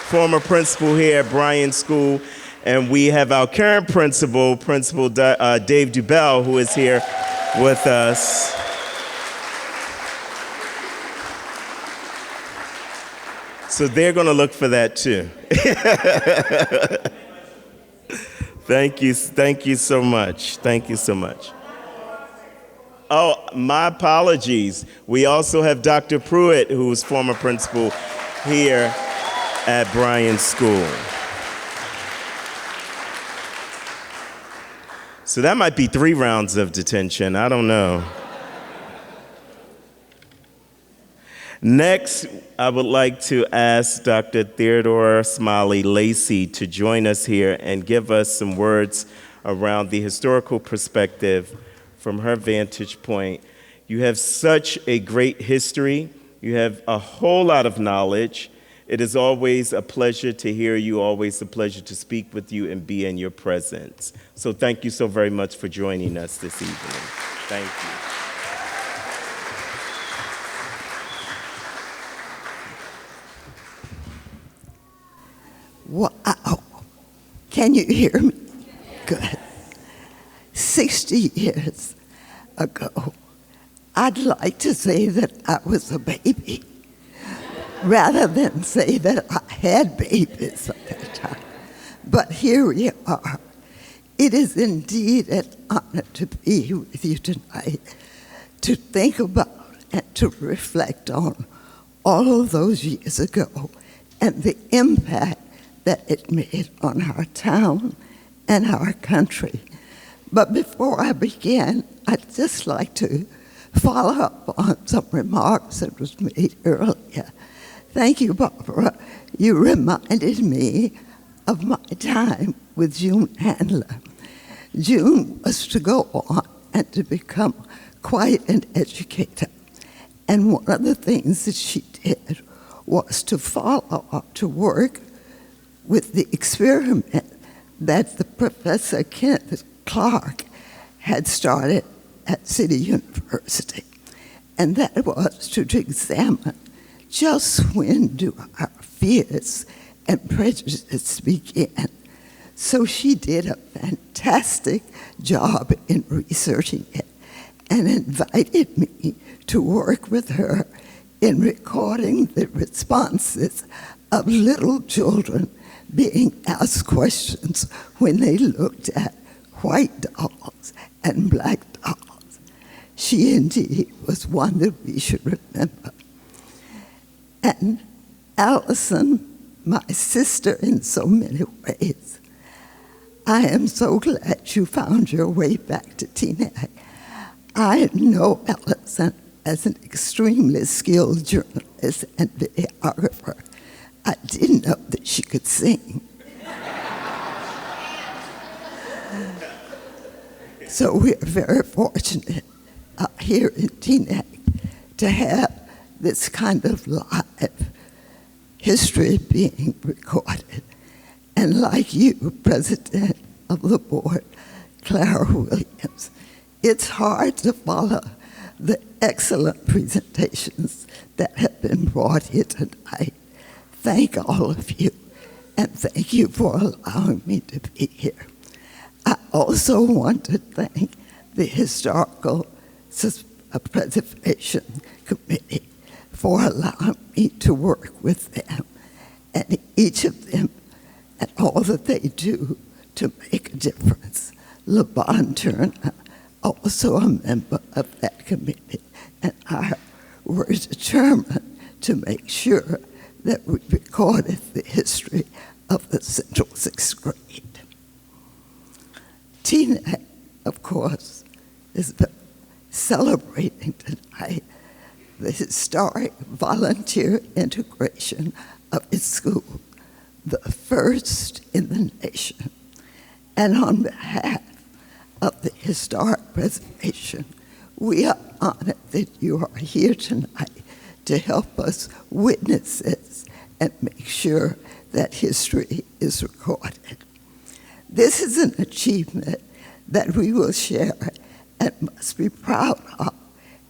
A: former principal here at Bryant School. And we have our current principal, Principal Dave Dubell, who is here with us. So they're going to look for that too. Thank you so much. Thank you so much. Oh, my apologies. We also have Dr. Pruitt, who's former principal here at Bryant School. So that might be 3 rounds of detention. I don't know. Next, I would like to ask Dr. Theodore Smiley Lacey to join us here and give us some words around the historical perspective from her vantage point. You have such a great history. You have a whole lot of knowledge. It is always a pleasure to hear you, always a pleasure to speak with you and be in your presence. So thank you so very much for joining us this evening. Thank you.
H: Wow. Can you hear me? Good. 60 years ago, I'd like to say that I was a baby, rather than say that I had babies at that time. But here we are. It is indeed an honor to be with you tonight, to think about and to reflect on all of those years ago and the impact that it made on our town and our country. But before I begin, I'd just like to follow up on some remarks that was made earlier. Thank you, Barbara. You reminded me of my time with June Handler. June was to go on and to become quite an educator. And one of the things that she did was to follow up to work with the experiment that the Professor Kenneth Clark had started at City University. And that was to examine just when do our fears and prejudices begin. So she did a fantastic job in researching it and invited me to work with her in recording the responses of little children being asked questions when they looked at white dolls and black dolls. She indeed was one that we should remember. And Allison, my sister in so many ways, I am so glad you found your way back to Teaneck. I know Allison as an extremely skilled journalist and videographer. I didn't know that she could sing. So we're very fortunate here in Teaneck to have this kind of live history being recorded. And like you, President of the Board, Clara Williams, it's hard to follow the excellent presentations that have been brought here tonight. Thank all of you, and thank you for allowing me to be here. I also want to thank the Historical Preservation Committee for allowing me to work with them, and each of them and all that they do to make a difference. LeBon Turner, also a member of that committee, and I were determined to make sure that we recorded the history of the Central Sixth Grade. Teaneck, of course, is celebrating tonight the historic volunteer integration of its school, the first in the nation. And on behalf of the historic preservation, we are honored that you are here tonight to help us witness this and make sure that history is recorded. This is an achievement that we will share and must be proud of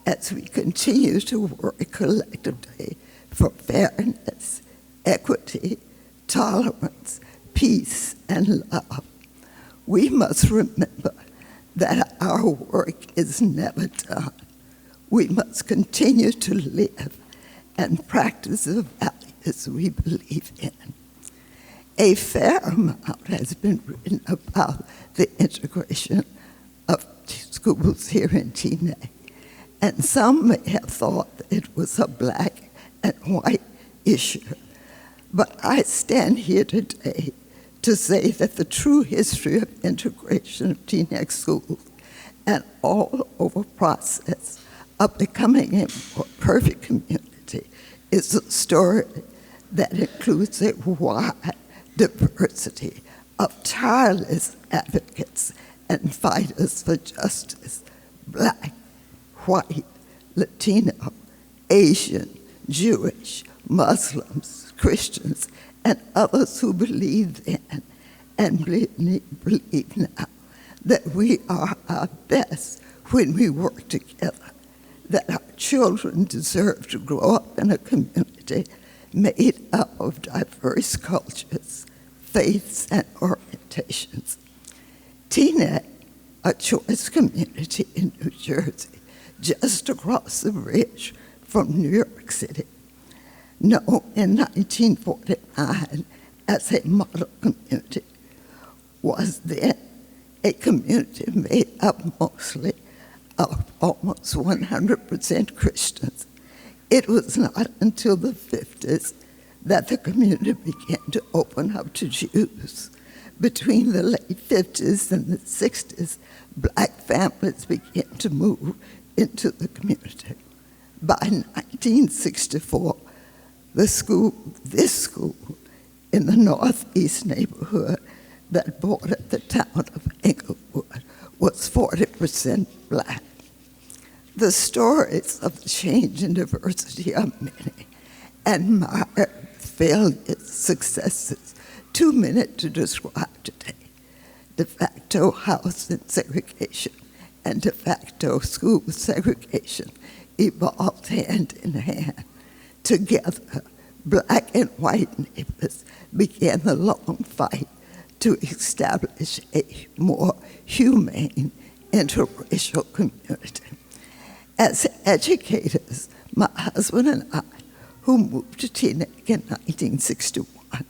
H: as we continue to work collectively for fairness, equity, tolerance, peace, and love. We must remember that our work is never done. We must continue to live and practice the values we believe in. A fair amount has been written about the integration of schools here in Teaneck, and some may have thought that it was a black and white issue. But I stand here today to say that the true history of integration of Teaneck schools and all over process of becoming a more perfect community is a story that includes a wide diversity of tireless advocates and fighters for justice, black, white, Latino, Asian, Jewish, Muslims, Christians, and others who believe then and believe now that we are our best when we work together, that our children deserve to grow up in a community made up of diverse cultures, faiths, and orientations. Teaneck, a choice community in New Jersey, just across the bridge from New York City, known in 1949 as a model community, was then a community made up mostly of almost 100% Christians. It was not until the 50s that the community began to open up to Jews. Between the late 50s and the 60s, black families began to move into the community. By 1964, this school in the northeast neighborhood that bordered the town of Englewood was 40% black. The stories of change and diversity are many, and my failures, successes, too many to describe today. De facto housing segregation and de facto school segregation evolved hand in hand. Together, black and white neighbors began the long fight to establish a more humane interracial community. As educators, my husband and I, who moved to Teaneck in 1961,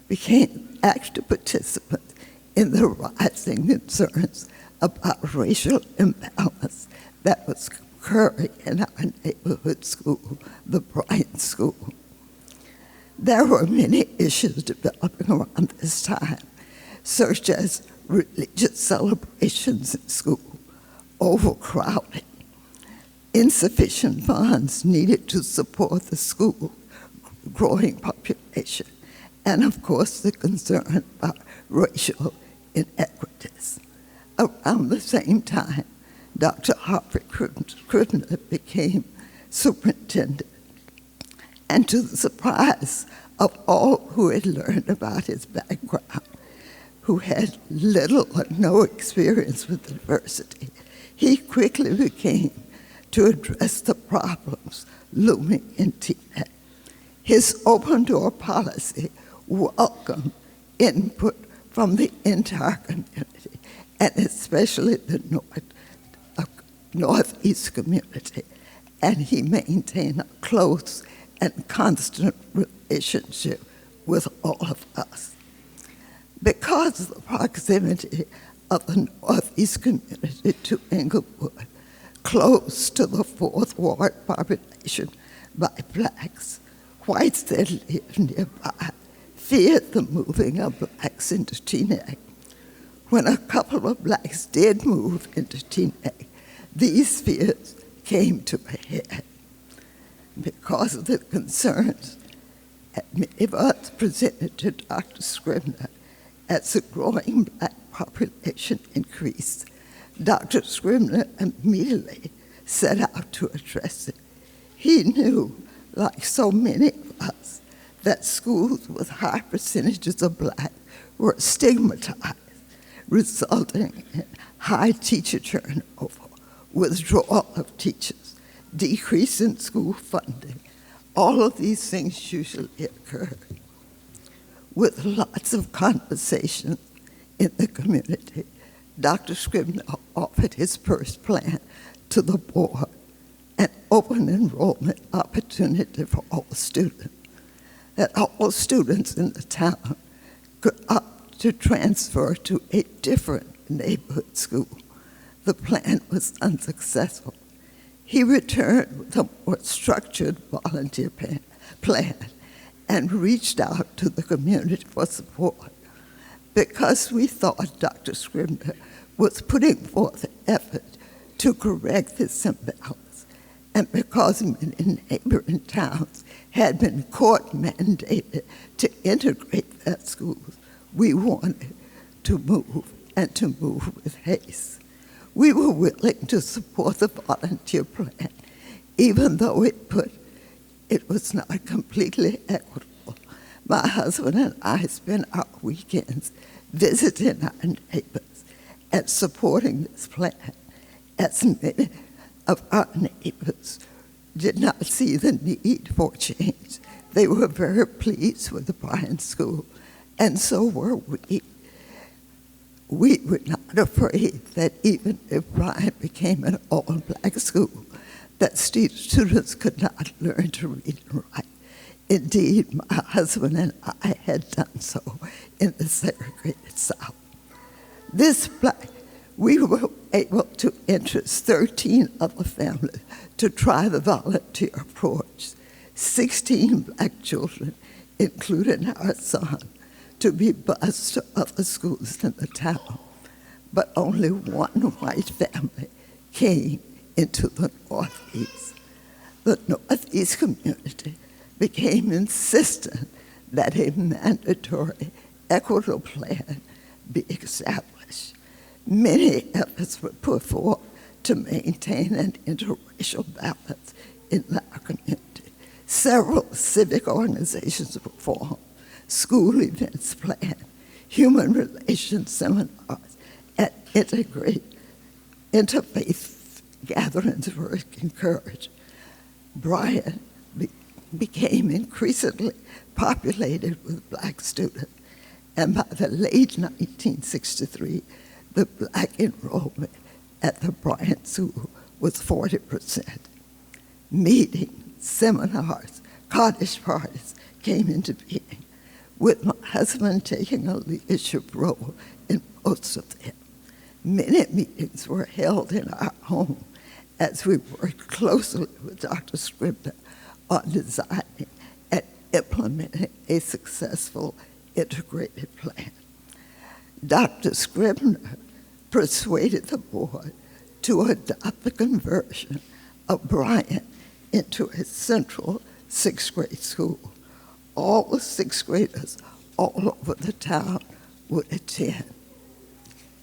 H: became active participants in the rising concerns about racial imbalance that was occurring in our neighborhood school, the Bryant School. There were many issues developing around this time, such as religious celebrations in school, overcrowding, insufficient funds needed to support the school growing population, and of course the concern about racial inequities. Around the same time, Dr. Harvey Scribner became superintendent, and to the surprise of all who had learned about his background, who had little or no experience with diversity, he quickly became to address the problems looming in Teaneck. His open door policy welcomed input from the entire community, and especially the Northeast community, and he maintained a close and constant relationship with all of us. Because of the proximity of the Northeast community to Englewood, close to the Fourth Ward population by blacks, whites that lived nearby feared the moving of blacks into Teaneck. When a couple of blacks did move into Teaneck, these fears came to a head. Because of the concerns that many of us presented to Dr. Scribner as the growing black population increased, Dr. Scribner immediately set out to address it. He knew, like so many of us, that schools with high percentages of black were stigmatized, resulting in high teacher turnover, withdrawal of teachers, decrease in school funding. All of these things usually occur. With lots of conversation in the community, Dr. Scribner offered his first plan to the board, an open enrollment opportunity for all students, that all students in the town could opt to transfer to a different neighborhood school. The plan was unsuccessful. He returned with a more structured volunteer plan and reached out to the community for support. Because we thought Dr. Scribner was putting forth effort to correct this imbalance, and because many neighboring towns had been court mandated to integrate their schools, we wanted to move, and to move with haste. We were willing to support the volunteer plan, even though it was not completely equitable. My husband and I spent our weekends visiting our neighbors and supporting this plan, as many of our neighbors did not see the need for change. They were very pleased with the Bryant School, and so were we. We were not afraid that even if Bryant became an all-black school, that students could not learn to read and write. Indeed, my husband and I had done so in the segregated South. We were able to interest 13 other families to try the volunteer approach. 16 black children, including our son, to be bused to other schools in the town. But only one white family came into the Northeast. The Northeast community became insistent that a mandatory equitable plan be established. Many efforts were put forth to maintain an interracial balance in our community. Several civic organizations were formed, school events planned, human relations seminars, and interfaith gatherings were encouraged. Bryant became increasingly populated with black students, and by the late 1963, the black enrollment at the Bryant School was 40%. Meetings, seminars, cottage parties came into being, with my husband taking a leadership role in most of them. Many meetings were held in our home as we worked closely with Dr. Scribner on designing and implementing a successful integrated plan. Dr. Scribner persuaded the board to adopt the conversion of Bryant into a central sixth grade school. All the sixth graders all over the town would attend.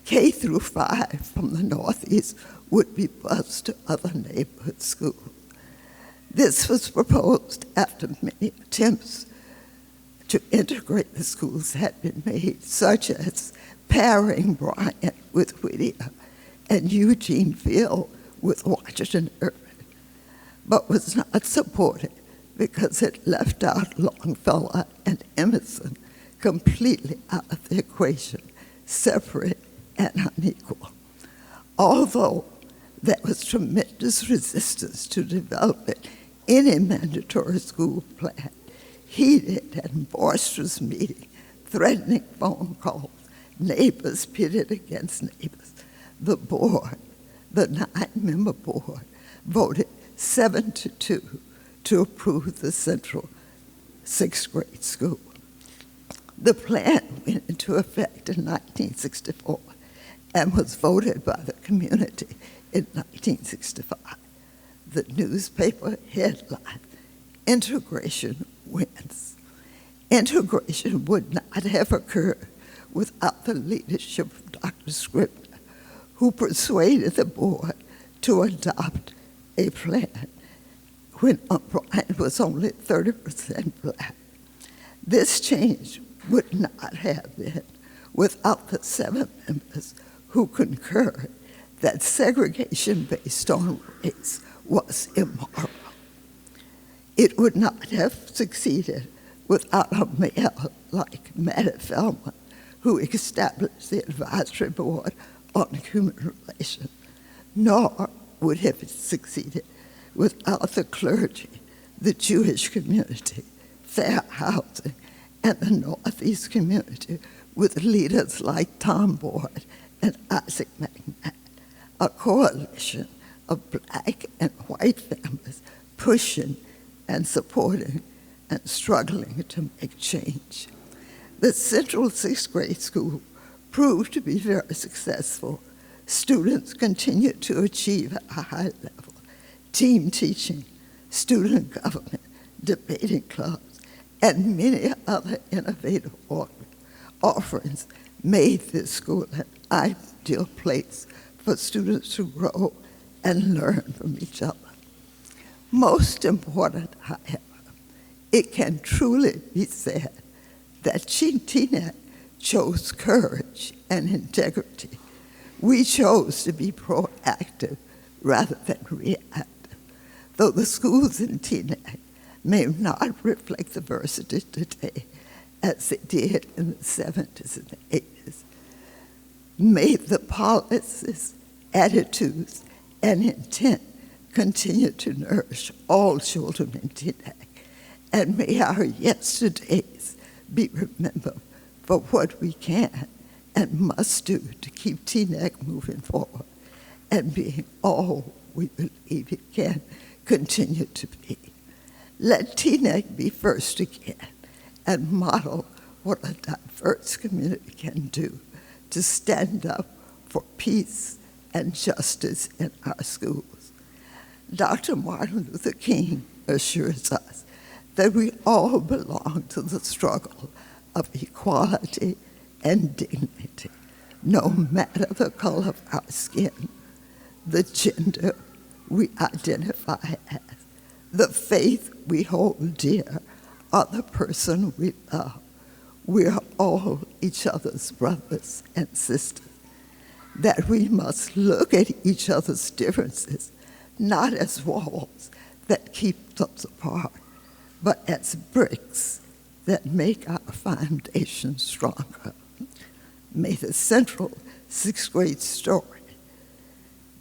H: K through 5 from the Northeast would be bused to other neighborhood schools. This was proposed after many attempts to integrate the schools had been made, such as pairing Bryant with Whittier and Eugeneville with Washington Urban, but was not supported because it left out Longfellow and Emerson completely out of the equation, separate and unequal. Although there was tremendous resistance to developing any mandatory school plan, heated and boisterous meetings, threatening phone calls, neighbors pitted against neighbors, the board, the 9-member board, voted 7-2 to approve the central sixth grade school. The plan went into effect in 1964 and was voted by the community in 1965. The newspaper headline, "Integration Wins." Integration would not have occurred without the leadership of Dr. Scribner, who persuaded the board to adopt a plan when Bryant was only 30% black. This change would not have been without the 7 members who concurred that segregation based on race was immoral. It would not have succeeded without a male like Mattie Feldman, who established the advisory board on human relations, nor would have succeeded without the clergy, the Jewish community, fair housing, and the Northeast community with leaders like Tom Boyd and Isaac McNabb, a coalition of black and white families pushing and supporting and struggling to make change. The Central Sixth Grade School proved to be very successful. Students continued to achieve at a high level. Team teaching, student government, debating clubs, and many other innovative offerings made this school an ideal place for students to grow and learn from each other. Most important, however, it can truly be said that Teaneck chose courage and integrity. We chose to be proactive rather than reactive. Though the schools in Teaneck may not reflect diversity today as they did in the 70s and 80s, may the policies, attitudes, and intent continue to nourish all children in Teaneck, and may our yesterdays be remembered for what we can and must do to keep Teaneck moving forward and being all we believe it can continue to be. Let Teaneck be first again and model what a diverse community can do to stand up for peace and justice in our schools. Dr. Martin Luther King assures us that we all belong to the struggle of equality and dignity. no matter the color of our skin, the gender we identify as, the faith we hold dear, or the person we love. We are all each other's brothers and sisters, that we must look at each other's differences not as walls that keep us apart, but as bricks that make our foundation stronger. May the central sixth grade story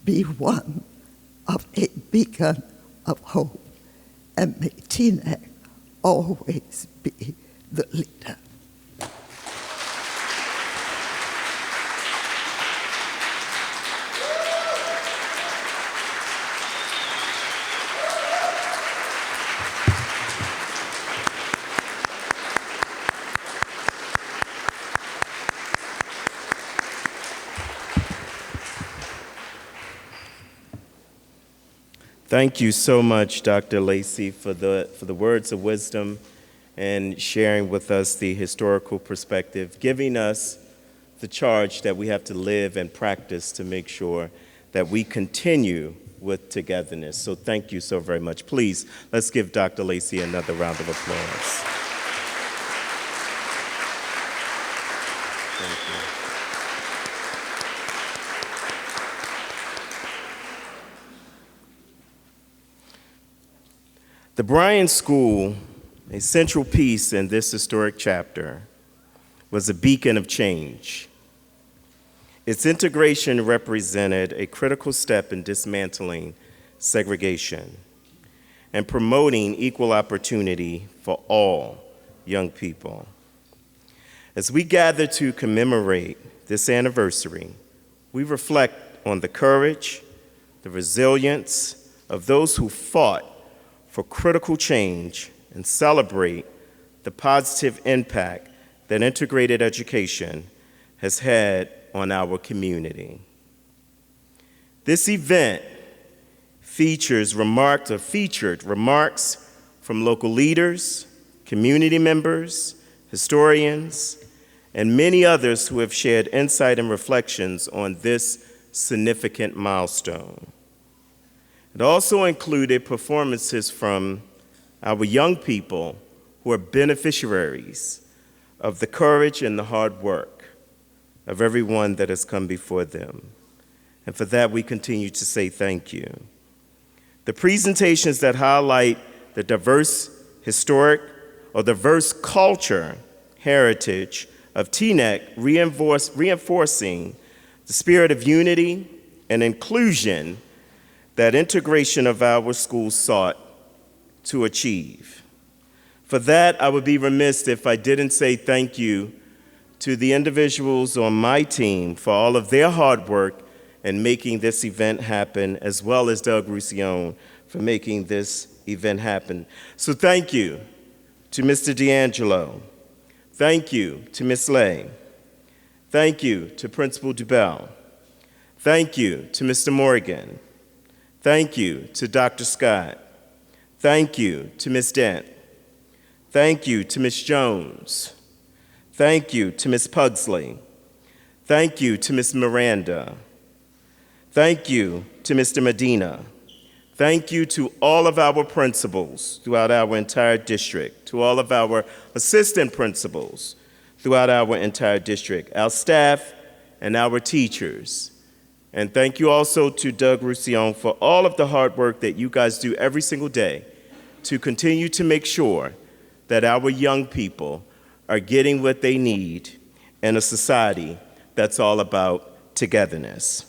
H: be one of a beacon of hope, and may Teaneck always be the leader.
A: Thank you so much, Dr. Lacey, for the words of wisdom and sharing with us the historical perspective, giving us the charge that we have to live and practice to make sure that we continue with togetherness. So thank you so very much. Please, let's give Dr. Lacey another round of applause. Thank you. The Bryant School, a central piece in this historic chapter, was a beacon of change. Its integration represented a critical step in dismantling segregation and promoting equal opportunity for all young people. As we gather to commemorate this anniversary, we reflect on the courage, the resilience of those who fought for critical change and celebrate the positive impact that integrated education has had on our community. This event featured remarks from local leaders, community members, historians, and many others who have shared insight and reflections on this significant milestone. It also included performances from our young people who are beneficiaries of the courage and the hard work of everyone that has come before them. And for that, we continue to say thank you. The presentations that highlight the diverse culture heritage of Teaneck, reinforcing the spirit of unity and inclusion that integration of our schools sought to achieve. For that, I would be remiss if I didn't say thank you to the individuals on my team for all of their hard work in making this event happen, as well as Doug Roussillon for making this event happen. So thank you to Mr. D'Angelo. Thank you to Ms. Lay. Thank you to Principal Dubell. Thank you to Mr. Morgan. Thank you to Dr. Scott. Thank you to Ms. Dent. Thank you to Ms. Jones. Thank you to Ms. Pugsley. Thank you to Ms. Miranda. Thank you to Mr. Medina. Thank you to all of our principals throughout our entire district, to all of our assistant principals throughout our entire district, our staff and our teachers. And thank you also to Doug Roussillon for all of the hard work that you guys do every single day to continue to make sure that our young people are getting what they need in a society that's all about togetherness.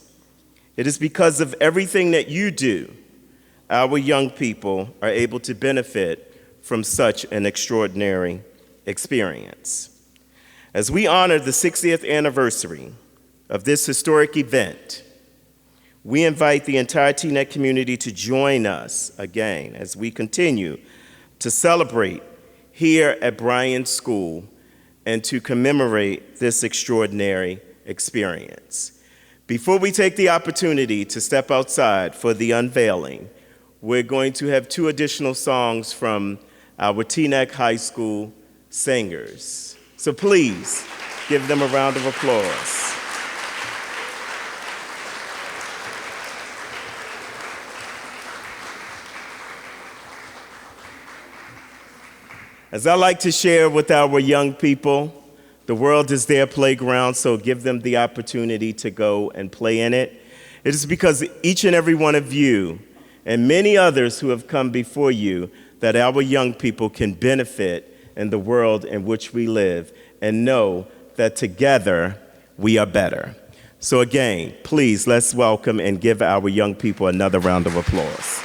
A: It is because of everything that you do, our young people are able to benefit from such an extraordinary experience. As we honor the 60th anniversary of this historic event, we invite the entire Teaneck community to join us again as we continue to celebrate here at Bryant School and to commemorate this extraordinary experience. Before we take the opportunity to step outside for the unveiling, we're going to have 2 additional songs from our Teaneck High School singers. So please give them a round of applause. As I like to share with our young people, the world is their playground, so give them the opportunity to go and play in it. It is because each and every one of you and many others who have come before you that our young people can benefit in the world in which we live and know that together we are better. So again, please, let's welcome and give our young people another round of applause.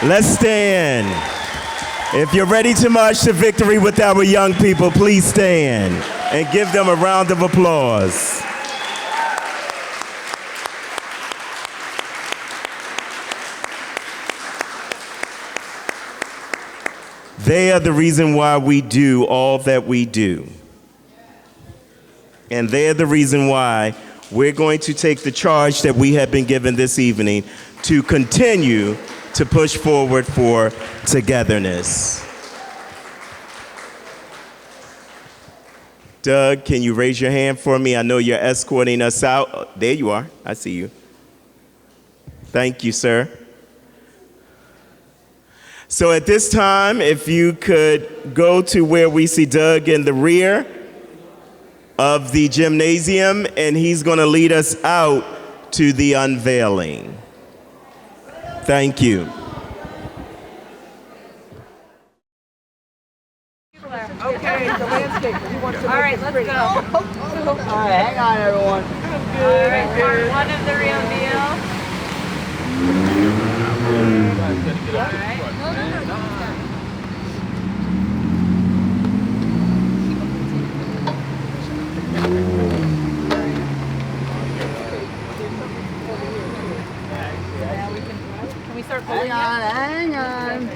A: Let's stand. If you're ready to march to victory with our young people, please stand and give them a round of applause. They are the reason why we do all that we do. And they're the reason why we're going to take the charge that we have been given this evening to continue to push forward for togetherness. Doug, can you raise your hand for me? I know you're escorting us out. There you are. I see you. Thank you, sir. So at this time, if you could go to where we see Doug in the rear of the gymnasium, and he's going to lead us out to the unveiling. Thank you.
G: Okay, the landscape. He wants to
I: All right, let's go.
J: All right, hang on, everyone.
I: All right, part one of the real deal. start pulling
J: Hang on.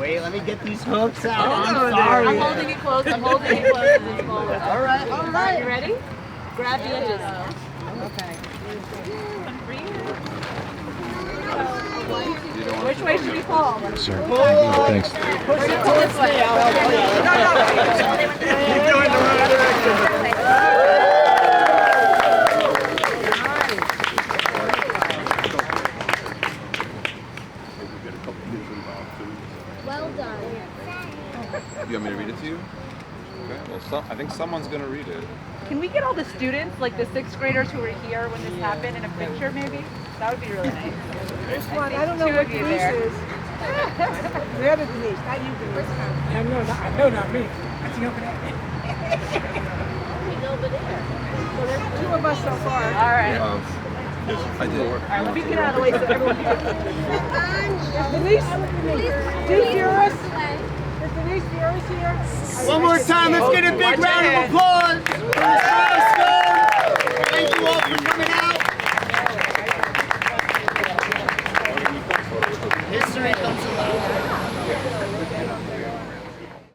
J: Wait, let me get these hooks out. I'm sorry.
I: I'm holding it close. I'm holding it close as it's forward.
J: All right.
I: You ready? Grab the edges. Okay. Which way should we fall?
K: Sure. Thanks.
I: Pull this way.
J: You're going the right direction.
B: Well done.
K: You want me to read it to you? Okay. Well, I think someone's gonna read it.
I: Can we get all the students, like the 6th graders who were here when this happened, in a picture maybe? That would be really nice.
G: This one, I don't know what Denise is. The other Denise, not you, Denise. No, not me. That's the over there.
B: Over there.
G: So there's 2 of us so far.
I: All right.
K: I did.
I: All right, let me get out of the way so everyone can
G: Denise, do you hear us? Is Denise hear us here?
J: One more time, let's get a big round of applause.